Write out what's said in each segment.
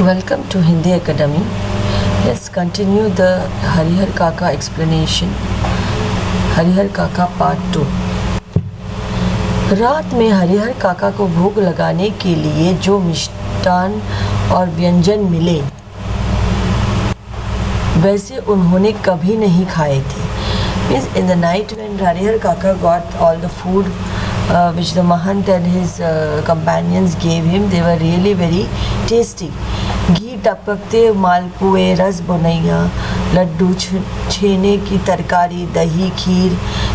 Welcome to Hindi Academy. Let's continue the Harihar Kaka explanation. Harihar काका part 2। रात में हरिहर काका को भोग लगाने के लिए जो मिष्टान और व्यंजन मिले वैसे उन्होंने कभी नहीं खाए थे। Means in the night when Harihar Kaka got all the food which the Mahant and his companions gave him, they were really very tasty. घी टपकते मालपुए, रस बुनैया, लड्डू, छेने की तरकारी, दही, खीर,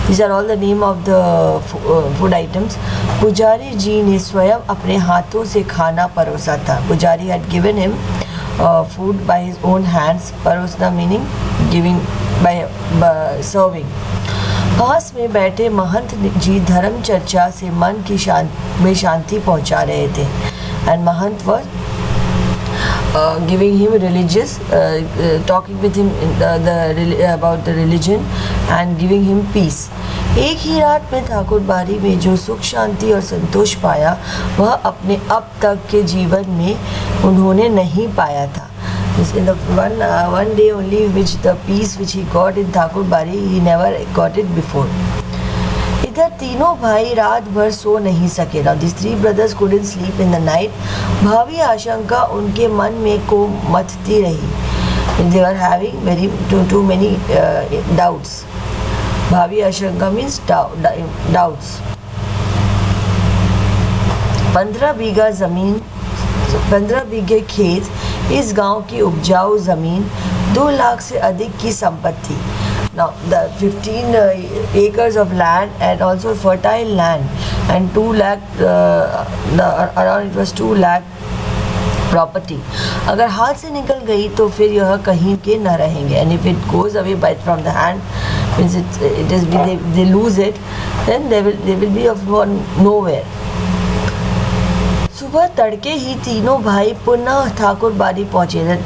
these are all the name of the food items. पुजारी जी ने स्वयं अपने हाथों से खाना परोसा था. पुजारी had given him food by his own hands. परोसना meaning giving by serving. पास में बैठे महंत जी धर्म चर्चा से मन की में शांति पहुंचा रहे थे. And Mahant was giving him religious, talking with him about the religion and giving him peace. एक ही रात में ठाकुर बारी में जो सुख शांति और संतोष पाया वह अपने अब तक के जीवन में उन्होंने नहीं पाया था. In the one day only which the peace which he got in Thakur Bari, he never got it before. इधर तीनों भाई रात भर सो नहीं सके. Now these three brothers couldn't sleep in the night. भावी आशंका उनके मन में को मथती रही. They were having too many doubts. भावी आशंका means doubts. 15 बीघे खेत, इस गांव की उपजाऊ ज़मीन, 2 लाख से अधिक की संपत्ति. Now the 15 acres of land and also fertile land and 2 lakh around it was 2 lakh property. अगर हाथ से निकल गई तो फिर यह कहीं के न रहेंगे. And if it goes away from the hand, means they lose it, then they will be of nowhere. सुबह तड़के ही तीनों भाई पुनः ठाकुर बारी पहुंचे.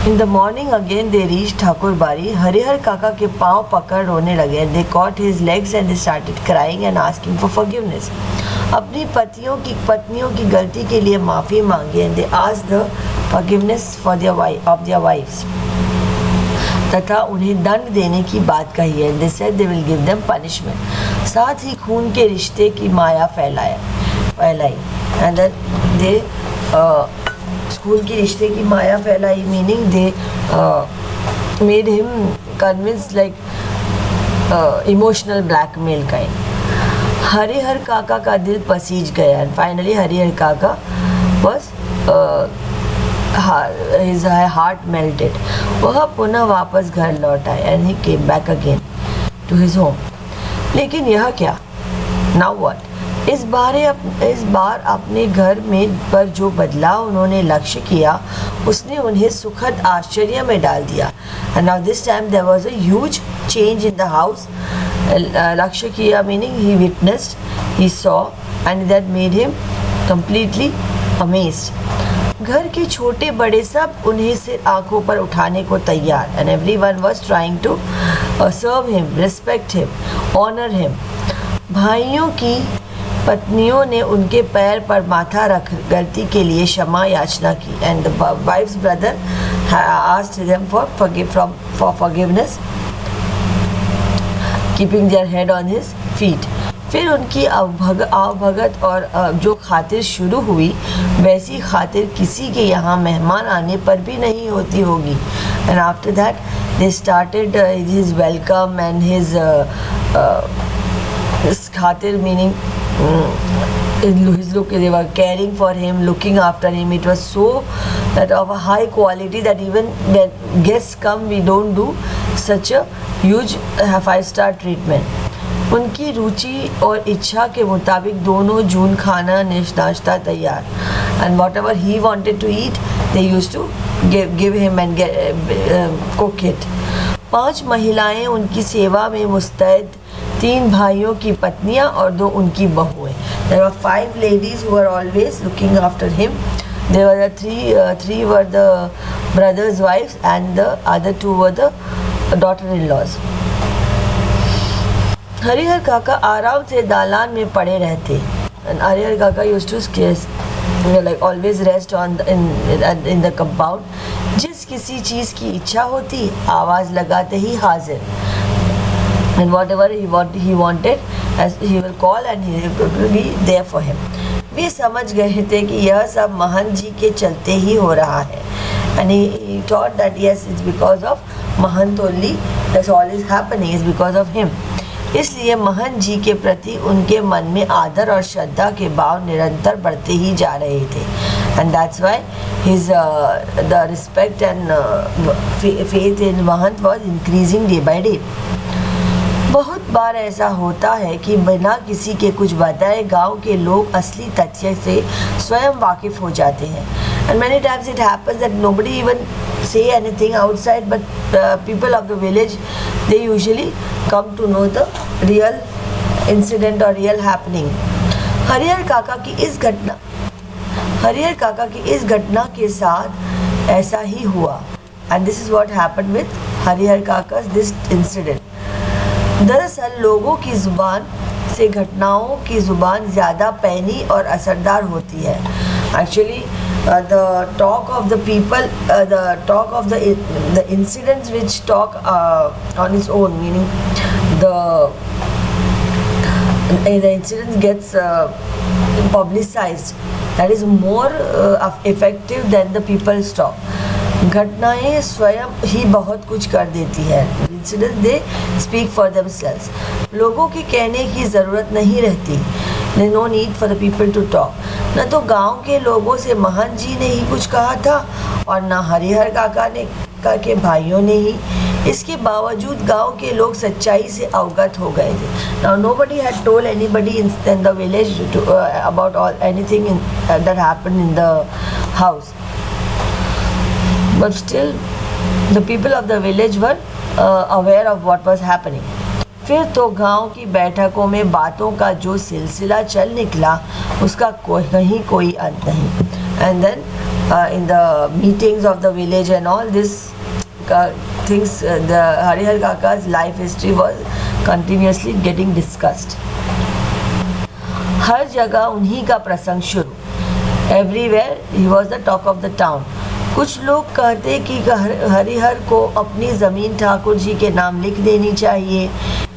In the morning again they reached Thakur बारी. हरिहर काका के पांव पकड़ रोने लगे. They caught his legs and they started crying and asking for forgiveness. अपनी पत्नियों की गलती के लिए माफ़ी मांगी. And they asked the forgiveness of their wives. तथा उन्हें दंड देने की बात कही है. They said they will give them punishment. साथ ही खून के रिश्ते की माया फैलाई. And then they खून के रिश्ते की माया फैलाई meaning they made him convinced like emotional blackmail kind. Harihar काका का दिल पसीज गया. And finally हरिहर काका was his heart melted. वह पुनः वापस घर लौट आए. And he came back again to his home. लेकिन यह क्या? Now what? इस बार अपने घर में पर जो बदलाव उन्होंने लक्ष्य किया उसने उन्हें सुखद आश्चर्य में डाल दिया. And now this time there was a huge change in the house. लक्ष्य किया meaning he witnessed, he saw and that made him completely amazed. घर के छोटे बड़े सब उन्हें सिर आंखों पर उठाने को तैयार. And everyone was trying to serve him, respect him, honor him. भाइयों की पत्नियों ने उनके पैर पर माथा रख गलती के लिए क्षमा याचना की. And the wife's brother asked them for forgiveness, keeping their head on his feet. फिर उनकी आवभगत और जो खातिर शुरू हुई वैसी खातिर किसी के यहाँ मेहमान आने पर भी नहीं होती होगी. And after that they started his welcome and his खातिर meaning his look, they were caring for him, looking after him. It was so that of a high quality that even when guests come we don't do such a huge 5-star treatment. उनकी रुचि और इच्छा के मुताबिक दोनों जून खाना नाश्ता तैयार. And whatever he wanted to eat they used to give him and cook it. 5 महिलाएं उनकी सेवा में मुस्तैद, 3 भाइयों की पत्नियां और 2 उनकी बहुएं. There were 5 ladies who were always looking after him. There were the three were the brothers' wives and the other 2 were the daughter-in-laws. Harihar काका आराम से दालान में पड़े रहते. And Harihar Kaka used to like always rest on in the compound. जिस किसी चीज़ की इच्छा होती आवाज़ लगाते ही हाजिर, and whatever he wanted as he will call and he will be there for him. वे समझ गए थे कि यह सब महंत जी के चलते ही हो रहा है, and he thought that yes, it's because of Mahant only, that's all is happening is because of him. इसलिए महंत जी के प्रति उनके मन में आदर और श्रद्धा के भाव निरंतर बढ़ते ही जा रहे थे, and that's why his the respect and faith in Mahant was increasing day by day. बहुत बार ऐसा होता है कि बिना किसी के कुछ बताए गांव के लोग असली तथ्य से स्वयं वाकिफ हो जाते हैं, and many times it happens that nobody even say anything outside, but people of the village, they usually come to know the real incident or real happening. Harihar काका की इस घटना के साथ ऐसा ही हुआ, and this is what happened with Harihar काका this incident. दरअसल लोगों की ज़ुबान से घटनाओं की ज़ुबान ज़्यादा पैनी और असरदार होती है. Actually, the talk of the people, the talk of the incidents which talk on its own, meaning the incident gets publicized, that is more effective than the people's talk. घटनाएं स्वयं ही बहुत कुछ कर देती है. Incidents they speak for themselves. लोगों के कहने की ज़रूरत नहीं रहती. There's no need for the people to talk. न तो गांव के लोगों से महंत जी ने ही कुछ कहा था और न हरिहर काका के भाइयों ने ही. इसके बावजूद गांव के लोग सच्चाई से अवगत हो गए थे. Now nobody had told anybody in the village about anything that happened in the house. But still, the people of the village were aware of what was happening. फिर तो गांव की बैठकों में बातों का जो सिलसिला चल निकला उसका कहीं कोई अंत नहीं. And then in the meetings of the village and all this things, the Harihar Kaka's life history was continuously getting discussed. हर जगह उन्हीं का प्रसंग शुरू. Everywhere he was the talk of the town. कुछ लोग कहते कि हरिहर को अपनी ज़मीन ठाकुर जी के नाम लिख देनी चाहिए,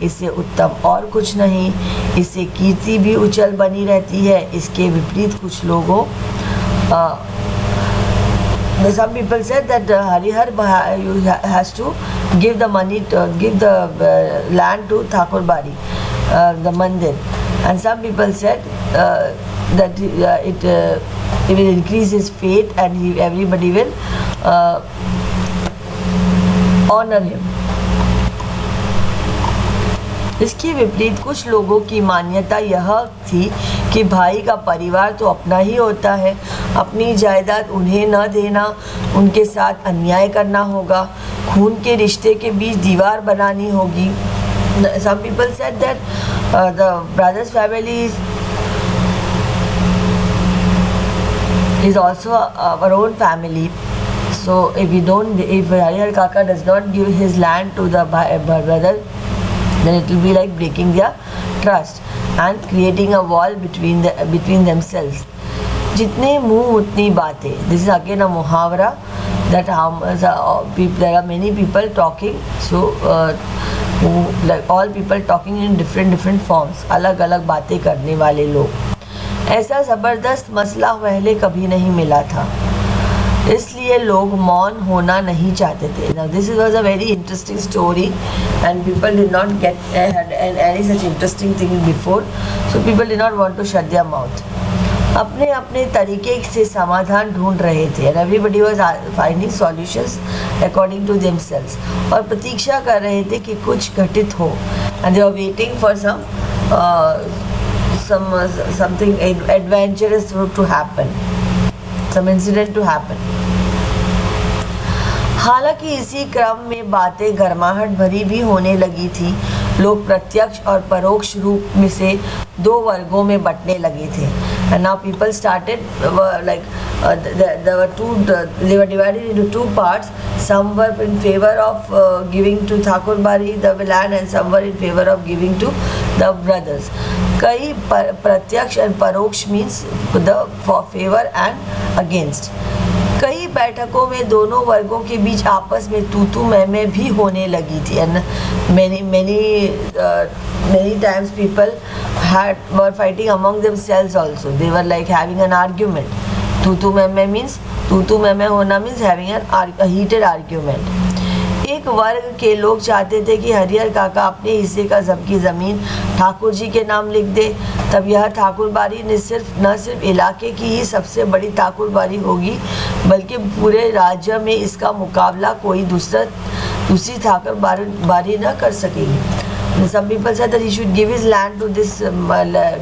इससे उत्तम और कुछ नहीं, इससे कीर्ति भी उछल बनी रहती है. इसके विपरीत कुछ लोगों some people said that Harihar has to give the money give the land to Thakur Bari, the mandir, and some people said that it will increase his faith and everybody will honor him. इसके विपरीत कुछ लोगों की मान्यता यह थी कि भाई का परिवार तो अपना ही होता है, अपनी जायदाद उन्हें न देना, उनके साथ अन्याय करना होगा, खून के रिश्ते के बीच दीवार बनानी होगी. Some people said that the brothers family is also our own family. So if Harihar Kaka does not give his land to the brother, then it will be like breaking their trust and creating a wall between themselves. जितने मुंह उतनी बातें. This is again a muhavara that there are many people talking. So like all people talking in different forms. अलग अलग बातें करने वाले लोग. ऐसा ज़बरदस्त मसला पहले कभी नहीं मिला था, इसलिए लोग मौन होना नहीं चाहते थे. Now this was a very interesting story and people did not get any such interesting thing before, so people did not want to shut their mouth. अपने अपने तरीके से समाधान ढूंढ रहे थे and everybody was finding solutions according to themselves, और प्रतीक्षा कर रहे थे कि कुछ घटित हो, and they were waiting for something adventurous to happen, some incident to happen. हालांकि इसी क्रम में बातें गर्माहट भरी भी होने लगी थी. लोग प्रत्यक्ष और परोक्ष रूप में से दो वर्गों में बंटने लगे थे. And now people started they were divided into two parts. Some were in favor of giving to Thakur Bari the land, and some were in favor of giving to the brothers. कई प्रत्यक्ष and परोक्ष means the for favor and against. कई बैठकों में दोनों वर्गों के बीच आपस में तू मैं भी होने लगी थी. And many times people were fighting among themselves also. They were like having an argument. तू मैं means तू मैं होना means having a heated argument. एक वर्ग के लोग चाहते थे कि हरिहर काका अपने हिस्से का की ज़मीन ठाकुर जी के नाम लिख दे. तब यह ठाकुर बारी न सिर्फ इलाके की ही सबसे बड़ी ठाकुर बारी होगी, बल्कि पूरे राज्य में इसका मुकाबला कोई दूसरी ठाकुर बारी न कर सकेगी. Some people said that he should give his land to this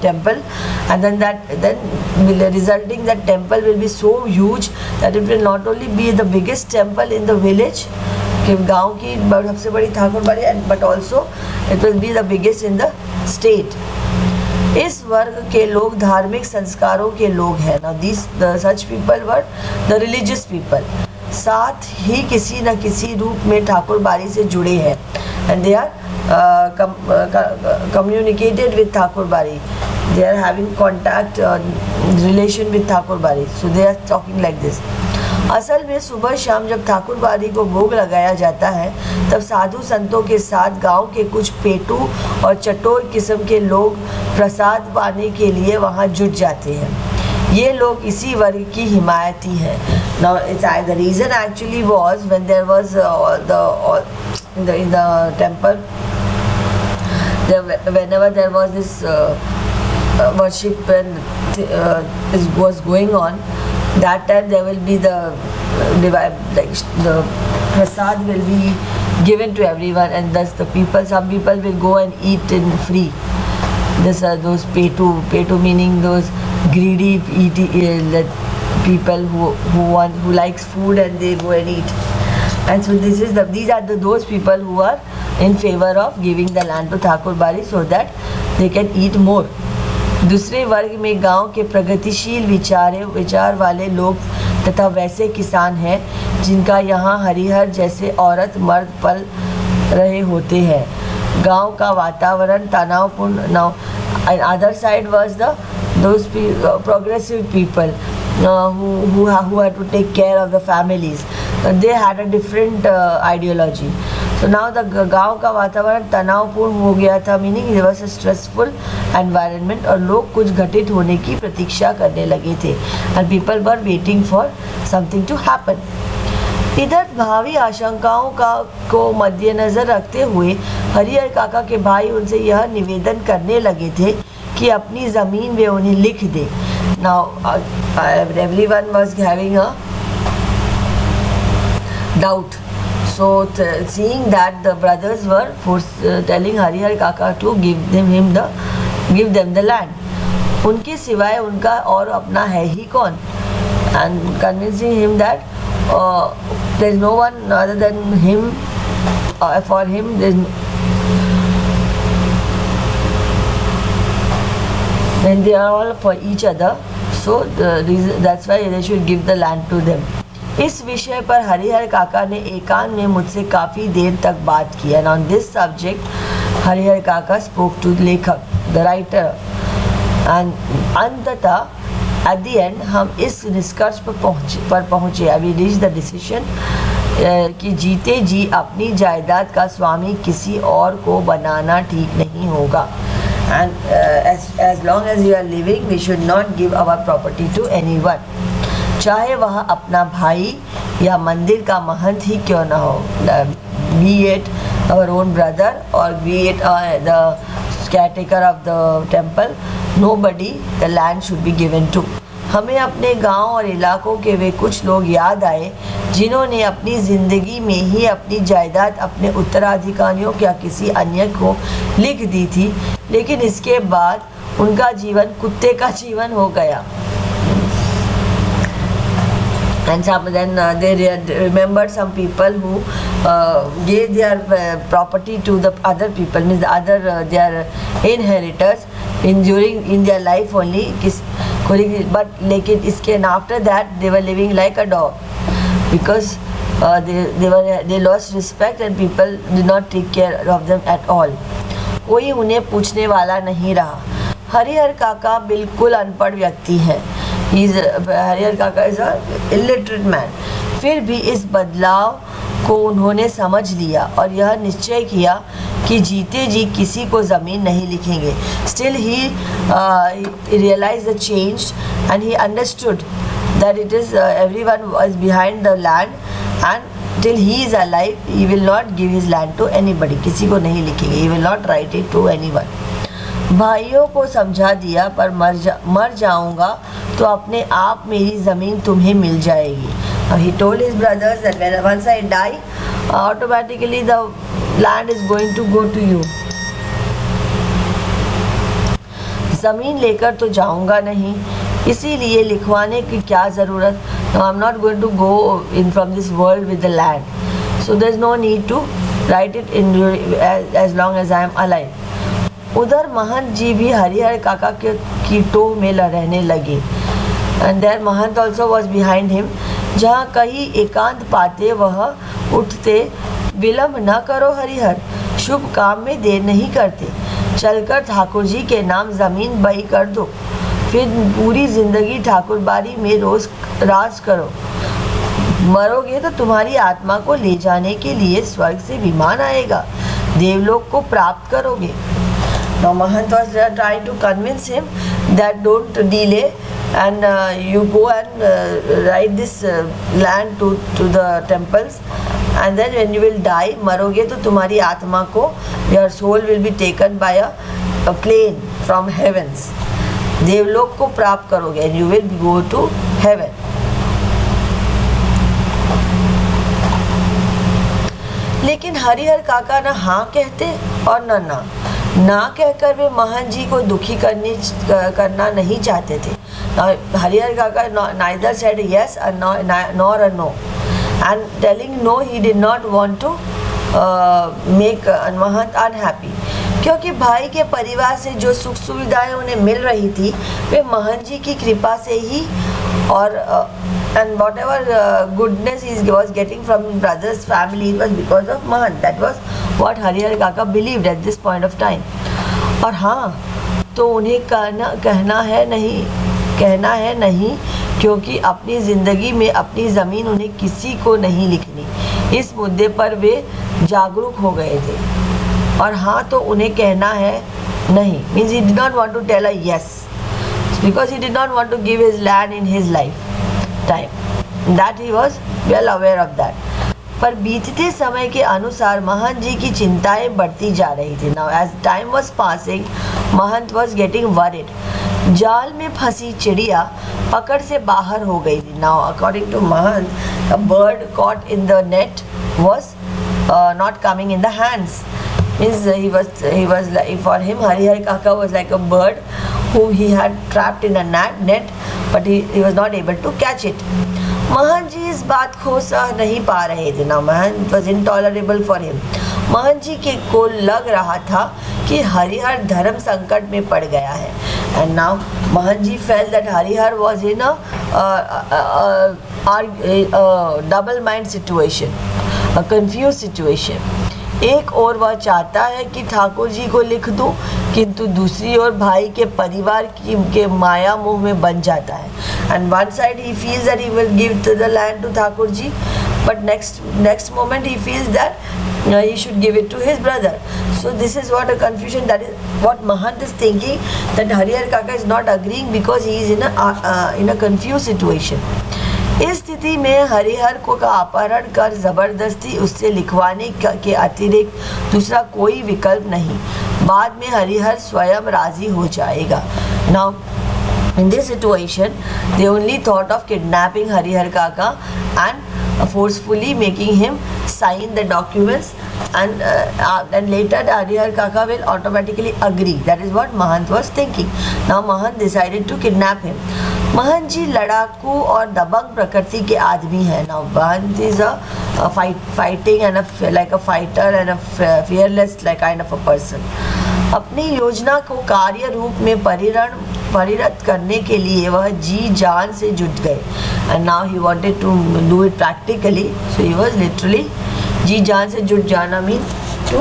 temple, and then resulting that temple will be so huge that it will not only be the biggest temple in the village, कि गांव की सबसे बड़ी ठाकुर बाड़ी, but also it will be the biggest in the state. इस वर्ग के लोग धार्मिक संस्कारों के लोग हैं. Now such people were the religious people. साथ ही किसी न किसी रूप में ठाकुर बाड़ी से जुड़े हैं, and they are communicated with Thakur Bari. They are having contact relation with Thakur Bari. So they are talking like this. असल में सुबह शाम जब ठाकुर बारी को भोग लगाया जाता है, तब साधु संतों के साथ गांव के कुछ पेटू और चटोर किस्म के लोग प्रसाद पाने के लिए वहां जुट जाते हैं. ये लोग इसी वर्ग की हिमायती हैं. Now the reason actually was when there was in the temple, whenever there was this worship and was going on, that time there will be the prasad will be given to everyone, and thus some people will go and eat in free. Those petu meaning those greedy people who likes food and they go and eat. And so these are those people who are in favor of giving the land to Thakur Bari so that they can eat more. दूसरे वर्ग में गांव के प्रगतिशील विचार वाले लोग तथा वैसे किसान हैं जिनका यहाँ हरिहर जैसे औरत मर्द पल रहे होते हैं. गांव का वातावरण तनावपूर्ण. Now other side was those progressive people who had to take care of the families. They had a different ideology. So now the गांव का वातावरण तनावपूर्ण हो गया था, meaning it was a stressful environment, और लोग कुछ घटित होने की प्रतीक्षा करने लगे थे, and people were waiting for something to happen. इधर भावी आशंकाओं को मद्देनजर रखते हुए हरिहर काका के भाई उनसे यह निवेदन करने लगे थे कि अपनी ज़मीन वे उन्हें लिख दे. Now everyone was having a doubt. So seeing that the brothers were telling Harihar Kaka to give them the land. उनके सिवाय उनका और अपना है ही कौन? And convincing him that there is no one other than him. For him there is when they are all for each other. So that's why they should give the land to them. इस विषय पर हरिहर काका ने एकांत में मुझसे काफ़ी देर तक बात की. And on this subject Harihar काका spoke to लेखक, the writer, and अंततः at the end हम इस निष्कर्ष पर पहुँचे. We reached the decision कि जीते जी अपनी जायदाद का स्वामी किसी और को बनाना ठीक नहीं होगा. And as long as you are living, we should not give our property to anyone. चाहे वह अपना भाई या मंदिर का महंत ही क्यों ना हो. Be it our own brother or be it the caretaker of the temple, nobody the land should be given to. हमें अपने गांव और इलाकों के वे कुछ लोग याद आए जिन्होंने अपनी ज़िंदगी में ही अपनी जायदाद अपने उत्तराधिकारियों या किसी अन्य को लिख दी थी, लेकिन इसके बाद उनका जीवन कुत्ते का जीवन हो गया. and then they remembered some people who gave their property to the other people, means the other their inheritors in their life only, but लेकिन इसके and after that they were living like a dog because they lost respect and people did not take care of them at all. कोई उन्हें पूछने वाला नहीं रहा. हरिहर काका बिल्कुल अनपढ़ व्यक्ति है. हरिहर काका इज अ इलिटरेट मैन. फिर भी इस बदलाव को उन्होंने समझ लिया और यह निश्चय किया कि जीते जी किसी को ज़मीन नहीं लिखेंगे. Still he realize the change and he understood that it is everyone was behind the land and till he is alive he will not give his land to anybody. किसी को नहीं लिखेंगे. he will not write it to anyone. भाइयों को समझा दिया पर मर जाऊंगा तो अपने आप मेरी ज़मीन तुम्हें मिल जाएगी. he told his brothers that when once I die automatically the land is going to go to you. ज़मीन लेकर तो जाऊंगा नहीं, इसीलिए लिखवाने की क्या ज़रूरत. Now I'm not going to go in from this world with the land, so there's no need to write it in as long as I am alive. उधर महंत जी भी हरिहर काका की टोह में रहने लगे. And there Mahant also was behind him. जहाँ कहीं एकांत पाते वह उठते, विलम्ब न करो हरिहर, शुभ काम में देर नहीं करते, चलकर ठाकुर जी के नाम ज़मीन बही कर दो, फिर पूरी ज़िंदगी ठाकुरबाड़ी में रोज़ राज करो. मरोगे तो तुम्हारी आत्मा को ले जाने के लिए स्वर्ग से विमान आएगा, देवलोक को प्राप्त करोगे. Now Mahant was trying to convince him that don't delay and you go and write this land to the temples, and then when you will die, मरोगे तो तुम्हारी आत्मा को, your soul will be taken by a plane from heavens. देवलोक को प्राप्त करोगे and you will go to heaven. लेकिन हरिहर काका न हाँ कहते और न ना कहकर वे महंत जी को दुखी करना नहीं चाहते थे. हरिहर काका neither said yes nor a no, and telling no he did not want to make Mahant unhappy, क्योंकि भाई के परिवार से जो सुख सुविधाएं उन्हें मिल रही थी वे महंत जी की कृपा से ही, और and whatever goodness he was getting from brother's family, it was because of Mahant. That was what Harihar काका believed at this point of time. और हाँ, तो उन्हें कहना है नहीं, क्योंकि अपनी ज़िंदगी में अपनी ज़मीन उन्हें किसी को नहीं लिखनी. इस मुद्दे पर वे जागरूक हो गए थे. और हाँ, तो उन्हें कहना है नहीं, means he did not want to tell a yes because he did not want to give his land in his lifetime. That he was well aware of that. पर बीतते समय के अनुसार महंत जी की चिंताएं बढ़ती जा रही थी. Now as time was passing, Mahant was getting worried. जाल में फंसी चिड़िया पकड़ से बाहर हो गई थी. Now according to Mahant, a bird caught in the net was not coming in the hands. Means he was like, for him Harihar Kaka was like a bird whom he had trapped in a net, but he was not able to catch it. महंत जी इस बात को सह नहीं पा रहे थे. Now Mahant was intolerable for him. महंत जी को लग रहा था कि हरिहर धर्म संकट में पड़ गया है. And now Mahant ji felt that Harihar was in a double mind situation, a confused situation. एक और वह चाहता है कि ठाकुर जी को लिख दूं, किंतु दूसरी ओर भाई के परिवार के माया मोह में बन जाता है. And one side he feels that he will give to the land to Thakur ji, but next moment he feels that he should give it to his brother. So this is what a confusion, that is what Mahant is thinking, that Harihar Kaka is not agreeing because he is in a confused situation. इस स्थिति में हरिहर को का अपहरण कर ज़बरदस्ती उससे लिखवाने के अतिरिक्त दूसरा कोई विकल्प नहीं. बाद में हरिहर स्वयं राजी हो जाएगा. Now in this situation they only thought of kidnapping Harihar Kaka and forcefully making him sign the documents, and later Harihar Kaka will automatically agree. That is what Mahant was thinking. Now Mahant decided to kidnap him. महंत जी लड़ाकू और दबंग प्रकृति के आदमी हैं. Now Mahant is a fighting and like a fighter and a fearless like kind of a person. अपनी योजना को कार्य रूप में परिणत करने के लिए वह जी जान से जुट गए. And now he wanted to do it practically, so he was literally जी जान से जुट जाना means to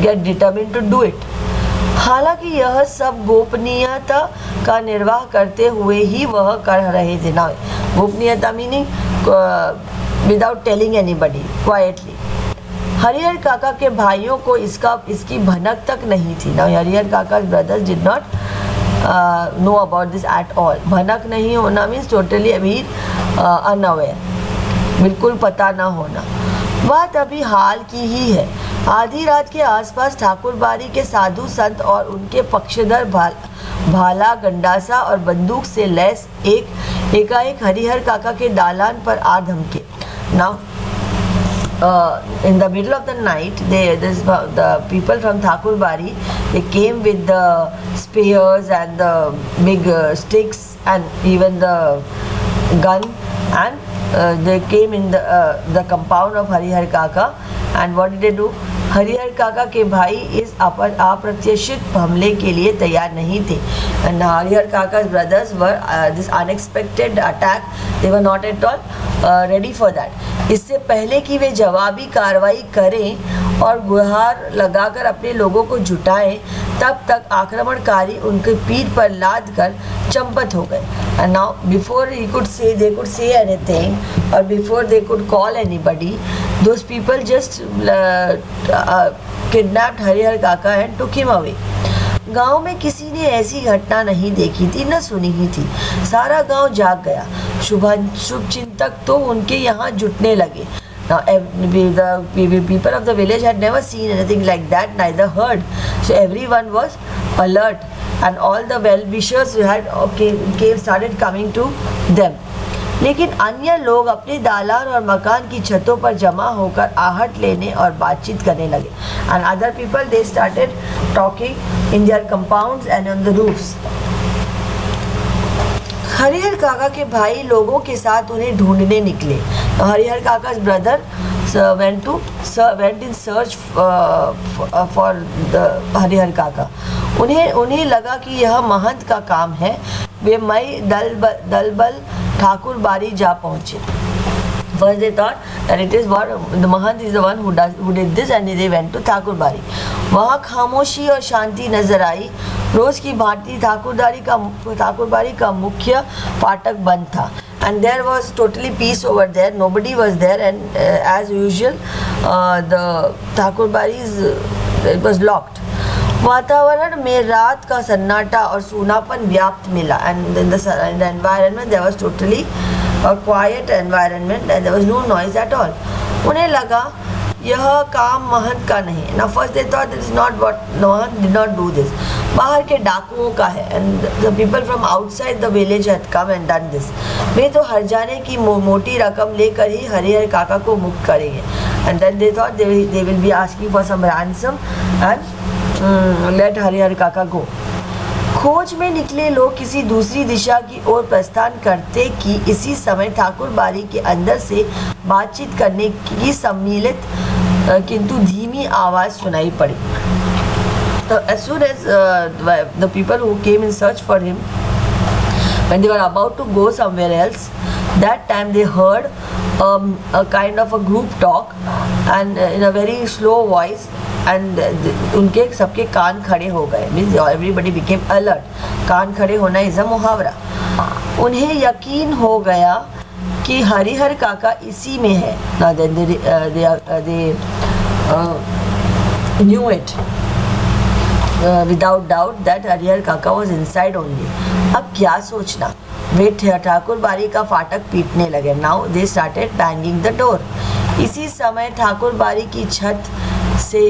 get determined to do it. हालांकि यह सब गोपनीयता का निर्वाह करते हुए ही वह कर रहे थे. ना गोपनीयता meaning without telling anybody, quietly. Harihar काका के भाइयों को इसकी भनक तक नहीं थी. ना हरिहर काका brothers did not know about this at all. भनक नहीं होना मीन्स टोटली अभी अनअवेयर, बिल्कुल पता ना होना. बात अभी हाल की ही है. आधी रात के आसपास ठाकुरबाड़ी के साधु संत और उनके पक्षधर भाला गंडासा और बंदूक से लैस एकाएक हरिहर काका के दालान पर आ धमके. Now in the middle of the night, the people from Thakurbari, they came with the spears and the big sticks and even the gun, and they came in the compound of Harihar Kaka. And what did they do? Harihar काका के भाई इस अप्रत्याशित हमले के लिए तैयार नहीं थे. And Harihar काका's brothers were this unexpected attack. They were not at all ready for that. इससे पहले कि वे जवाबी कार्रवाई करें और गुहार लगाकर अपने लोगों को जुटाएं, तब तक आक्रमणकारी उनके पीठ पर लाद कर चंपत हो गए. And now before they could say anything, or before they could call anybody, those people just kidnapped Harihar काका and took him away. गांव में किसी ने ऐसी घटना नहीं देखी थी, न सुनी ही थी. सारा गांव जाग गया. शुभ चिंतक तो उनके यहाँ जुटने लगे. Now the people of the village had never seen anything like that, neither heard. So everyone was alert, and all the well-wishers started coming to them. लेकिन अन्य लोग अपने दालान और मकान की छतों पर जमा होकर आहट लेने और बातचीत करने लगे. And other people, they started talking in their compounds and on the roofs. Harihar काका के भाई लोगों के साथ उन्हें ढूंढने निकले. Harihar काका's brother went in search for the Harihar काका. उन्हें लगा कि यह महंत का काम है. वे मई दलबल ठाकुरबाड़ी जा पहुंचे. First they thought that it is the Mahant is the one who did this, and they went to ठाकुरबाड़ी. वहाँ खामोशी और शांति नजर आई. रोज की भांति ठाकुरबाड़ी का मुख्य फाटक बंद था. And there was totally peace over there. Nobody was there, and as usual, the Thakurbari it was locked. वातावरण में रात का सन्नाटा और सूनापन व्याप्त मिला. And in the environment there was totally a quiet environment and there was no noise at all. उन्हें लगा यह काम महंत का नहीं. Now first they thought this is not what Mahant did not do this. बाहर के डाकुओं का है. And the people from outside the village had come and done this. वे तो हरजाने की मोटी रकम लेकर ही हरिहर काका को मुक्त करेंगे. And then they thought they will be asking for some ransom and let Harihar काका go. खोज में निकले लोग किसी दूसरी दिशा की ओर प्रस्थान करते कि इसी समय ठाकुरबाड़ी के अंदर से बातचीत करने की सम्मिलित किंतु धीमी आवाज सुनाई पड़ी. So as soon as the people who came in search for him, when they were about to go somewhere else, that time they heard a kind of a group talk and in a very slow voice. And उनके सबके कान खड़े हो गए. Means everybody became alert. कान खड़े होना is a मुहावरा. उन्हें यकीन हो गया कि हरिहर काका इसी में है. Now then they knew it without doubt that Harihar काका was inside only. अब क्या सोचना. वे ठाकुरबाड़ी का फाटक पीटने लगे. Now they started banging the door. इसी समय ठाकुरबाड़ी की छत से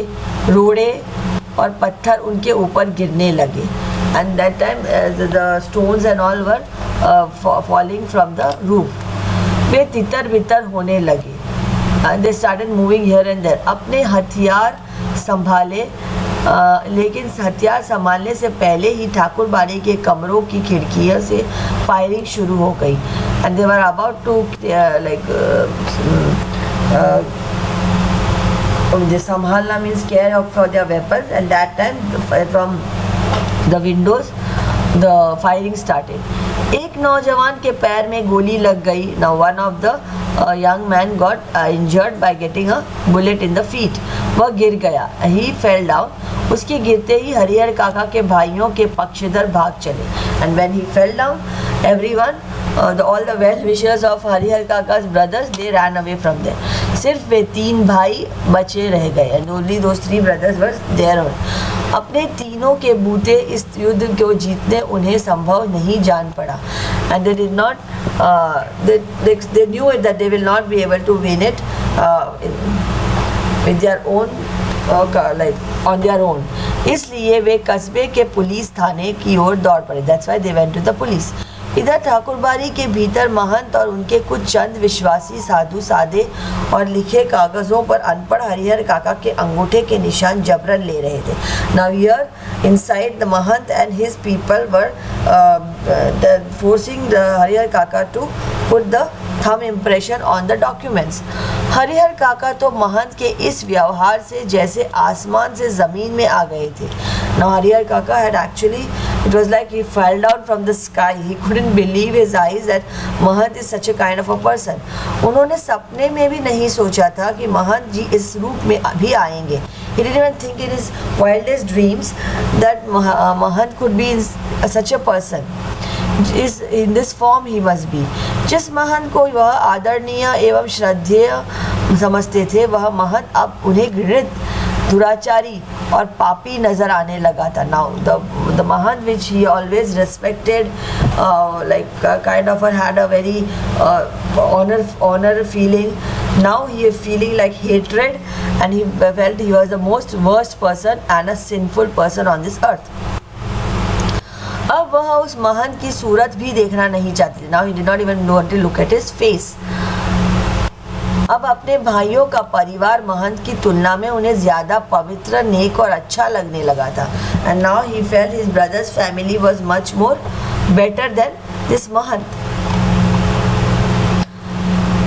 रोड़े और पत्थर उनके ऊपर गिरने लगे. And that time the stones and all were falling from the roof. वे तितर बितर होने लगे. And they started moving here and there. अपने हथियार संभाले लेकिन हथियार संभालने से पहले ही ठाकुर बाड़ी के कमरों की खिड़कियों से फायरिंग शुरू हो गई and they were about to the Samhalna means care of for their weapons, and that time from the windows the firing started. एक नौजवान के पैर में गोली लग गई. Now one of the young man got injured by getting a bullet in the feet. वह गिर गया. He fell down. उसके गिरते ही हरिहर काका के भाइयों के पक्षधर भाग चले. And when he fell down, everyone all the well wishers of Harihar काका's brothers they ran away from there. सिर्फ वे 3 भाई बचे रह गए. And only those 3 brothers were there. अपने तीनों के बूते इस युद्ध को जीतने उन्हें संभव नहीं जान पड़ा. And they did not they knew it that they will not be able to win it with their own like on their own. इसलिए वे कस्बे के पुलिस थाने की ओर दौड़ पड़े. That's why they went to the police. इधर ठाकुरबाड़ी के भीतर महंत और उनके कुछ चंद विश्वासी साधु साधे और लिखे कागजों पर अनपढ़ हरिहर काका के अंगूठे के निशान जबरन ले रहे थे. Now here inside the Mahant and his people were forcing the Harihar काका to put the thumb impression on the documents. Harihar काका तो महंत के इस व्यवहार से जैसे आसमान से ज़मीन में आ गए थे. Now हरिहर काका had actually, it was like he fell down from the sky. He couldn't believe his eyes that Mahant is such a kind of a person. उन्होंने सपने में भी नहीं सोचा था कि महंत जी इस रूप में भी आएंगे. He didn't even think in his wildest dreams that Mahant could be such a person. In this form he must be. जिस महंत को वह आदरणीय एवं श्रद्धेय समझते थे वह महंत अब उन्हें घृणित, दुराचारी और पापी नजर आने लगा था. Now the Mahant which he always respected, kind of had a very honor feeling. Now he is feeling like hatred, and he felt he was the most worst person and a sinful person on this earth. अब वह उस महंत की सूरत भी देखना नहीं चाहते. Now he did not even want to look at his face. अब अपने भाइयों का परिवार महंत की तुलना में उन्हें ज़्यादा पवित्र, नेक और अच्छा लगने लगा था. And now he felt his brother's family was much more better than this महंत.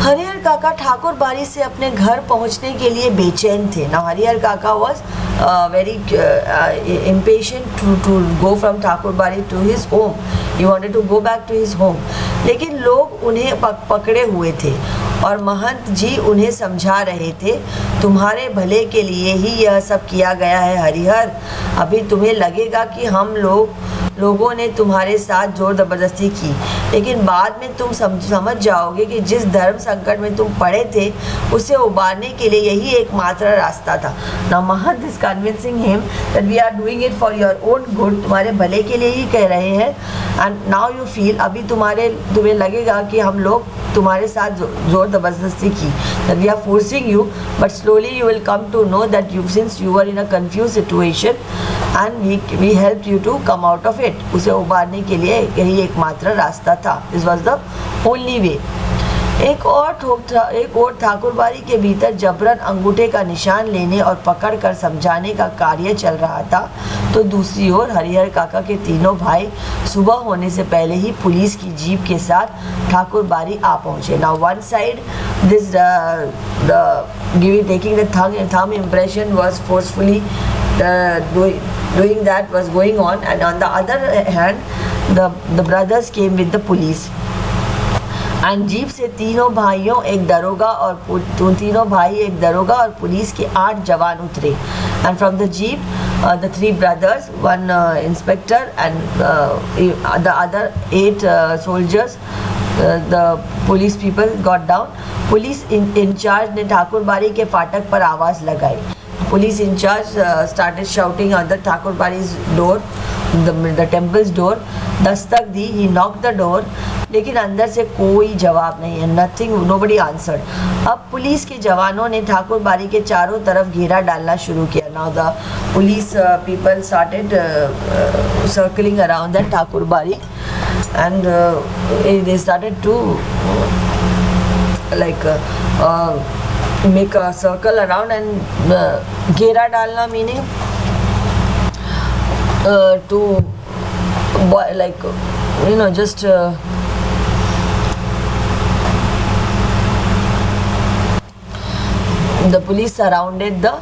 हरिहर काका ठाकुर बाड़ी से अपने घर पहुंचने के लिए बेचैन थे. Now हरिहर काका was very impatient to go from Thakur बाड़ी to his home. He wanted to go back to his home. लेकिन लोग उन्हें पकड़े हुए थे और महंत जी उन्हें समझा रहे थे, तुम्हारे भले के लिए ही यह सब किया गया है हरिहर. अभी तुम्हें लगेगा कि हम लोगों ने तुम्हारे साथ जोर ज़बरदस्ती की, लेकिन बाद में तुम समझ जाओगे कि जिस धर्म संकट में तुम पड़े थे उसे उबारने के लिए यही एकमात्र रास्ता था. Now Mahant is convincing him that we are doing it for your own good. तुम्हारे भले के लिए ही कह रहे हैं. And now you feel, अभी तुम्हें लगेगा कि हम लोग तुम्हारे साथ जोर ज़बरदस्ती की, that we are forcing you, but slowly you will come to know that since you were in a confused situation and we helped you to come out of it. उसे उबारने के लिए यही एकमात्र रास्ता था. This was the only way. एक और ठाकुरबाड़ी के भीतर जबरन अंगूठे का निशान लेने और पकड़ कर समझाने का कार्य चल रहा था, तो दूसरी ओर हरिहर काका के तीनों भाई सुबह होने से पहले ही पुलिस की जीप के साथ ठाकुरबाड़ी आ पहुंचे. Now one side this taking the thumb impression was forcefully doing that was going on, and on the other hand the brothers came with the police. And jeep से तीनों भाई एक दरोगा और पुलिस के 8 जवान उतरे. And from the jeep the 3 brothers, 1 inspector and the other 8 soldiers, the police people got down. Police in charge ने ठाकुरबाड़ी के फाटक पर आवाज़ लगाई. Police in charge started shouting on the ठाकुरबाड़ी's door, the temple's door. Dastak the. He knocked the door, लेकिन अंदर से कोई जवाब नहीं है. Nothing, nobody answered. अब पुलिस के जवानों ने ठाकुरबाड़ी के चारों तरफ घेरा डालना शुरू किया. Now the police people started circling around the Thakurbari, and they started to make a circle around. And घेरा डालना meaning to like just the police surrounded the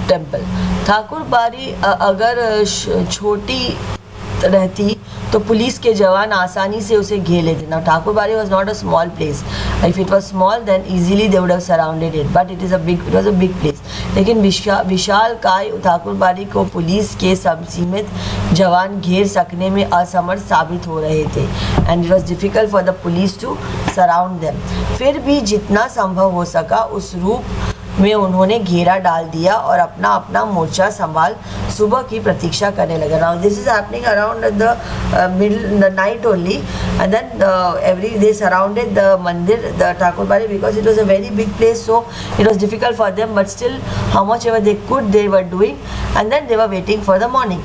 temple. Thakur बाड़ी अगर छोटी रहती तो पुलिस के जवान आसानी से उसे घेर लेते. Now ठाकुर बाड़ी was not a small place. If it was small, then easily they would have surrounded it. But it was a big place. लेकिन विशाल काय ठाकुर बाड़ी को पुलिस के सीमित जवान घेर सकने में असमर्थ साबित हो रहे थे. And it was difficult for the police to surround them. फिर भी जितना संभव हो सका उस रूप में उन्होंने घेरा डाल दिया और अपना अपना मोर्चा संभाल सुबह की प्रतीक्षा करने लगा. Now this is happening around the night only, and then they surrounded the mandir, the Thakur Bari, because it was a very big place, so it was difficult for them, but still how much ever they could they were doing, and then they were waiting for the morning.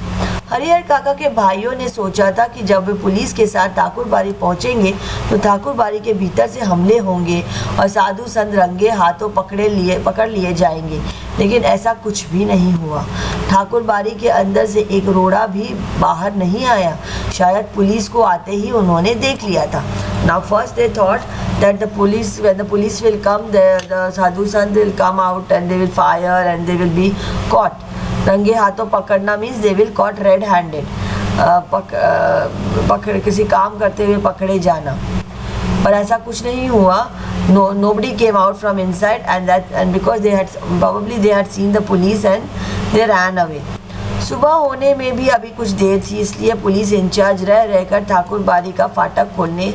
Harihar काका के भाइयों ने सोचा था कि जब वे police के साथ ठाकुर बाड़ी पहुंचेंगे तो ठाकुर बाड़ी के भीतर से हमले होंगे और साधु संत रंगे हाथों पकड़ लिए जाएंगे. लेकिन ऐसा कुछ भी नहीं हुआ. ठाकुर बाड़ी के अंदर से एक रोड़ा भी बाहर नहीं आया. शायद पुलिस को आते ही उन्होंने देख लिया था. Now first they thought that when the police will come, the sadhu sant will come out and they will fire and they will be caught. रंगे हाथों पकड़ना means they will cot red handed. पकड़ किसी काम करते हुए पकड़े जाना. पर ऐसा कुछ नहीं हुआ. Nobody came out from inside and because they had seen the police and they ran away. सुबह होने में भी अभी कुछ देर थी, इसलिए पुलिस इंचार्ज रहकर ठाकुर बाड़ी का फाटक खोलने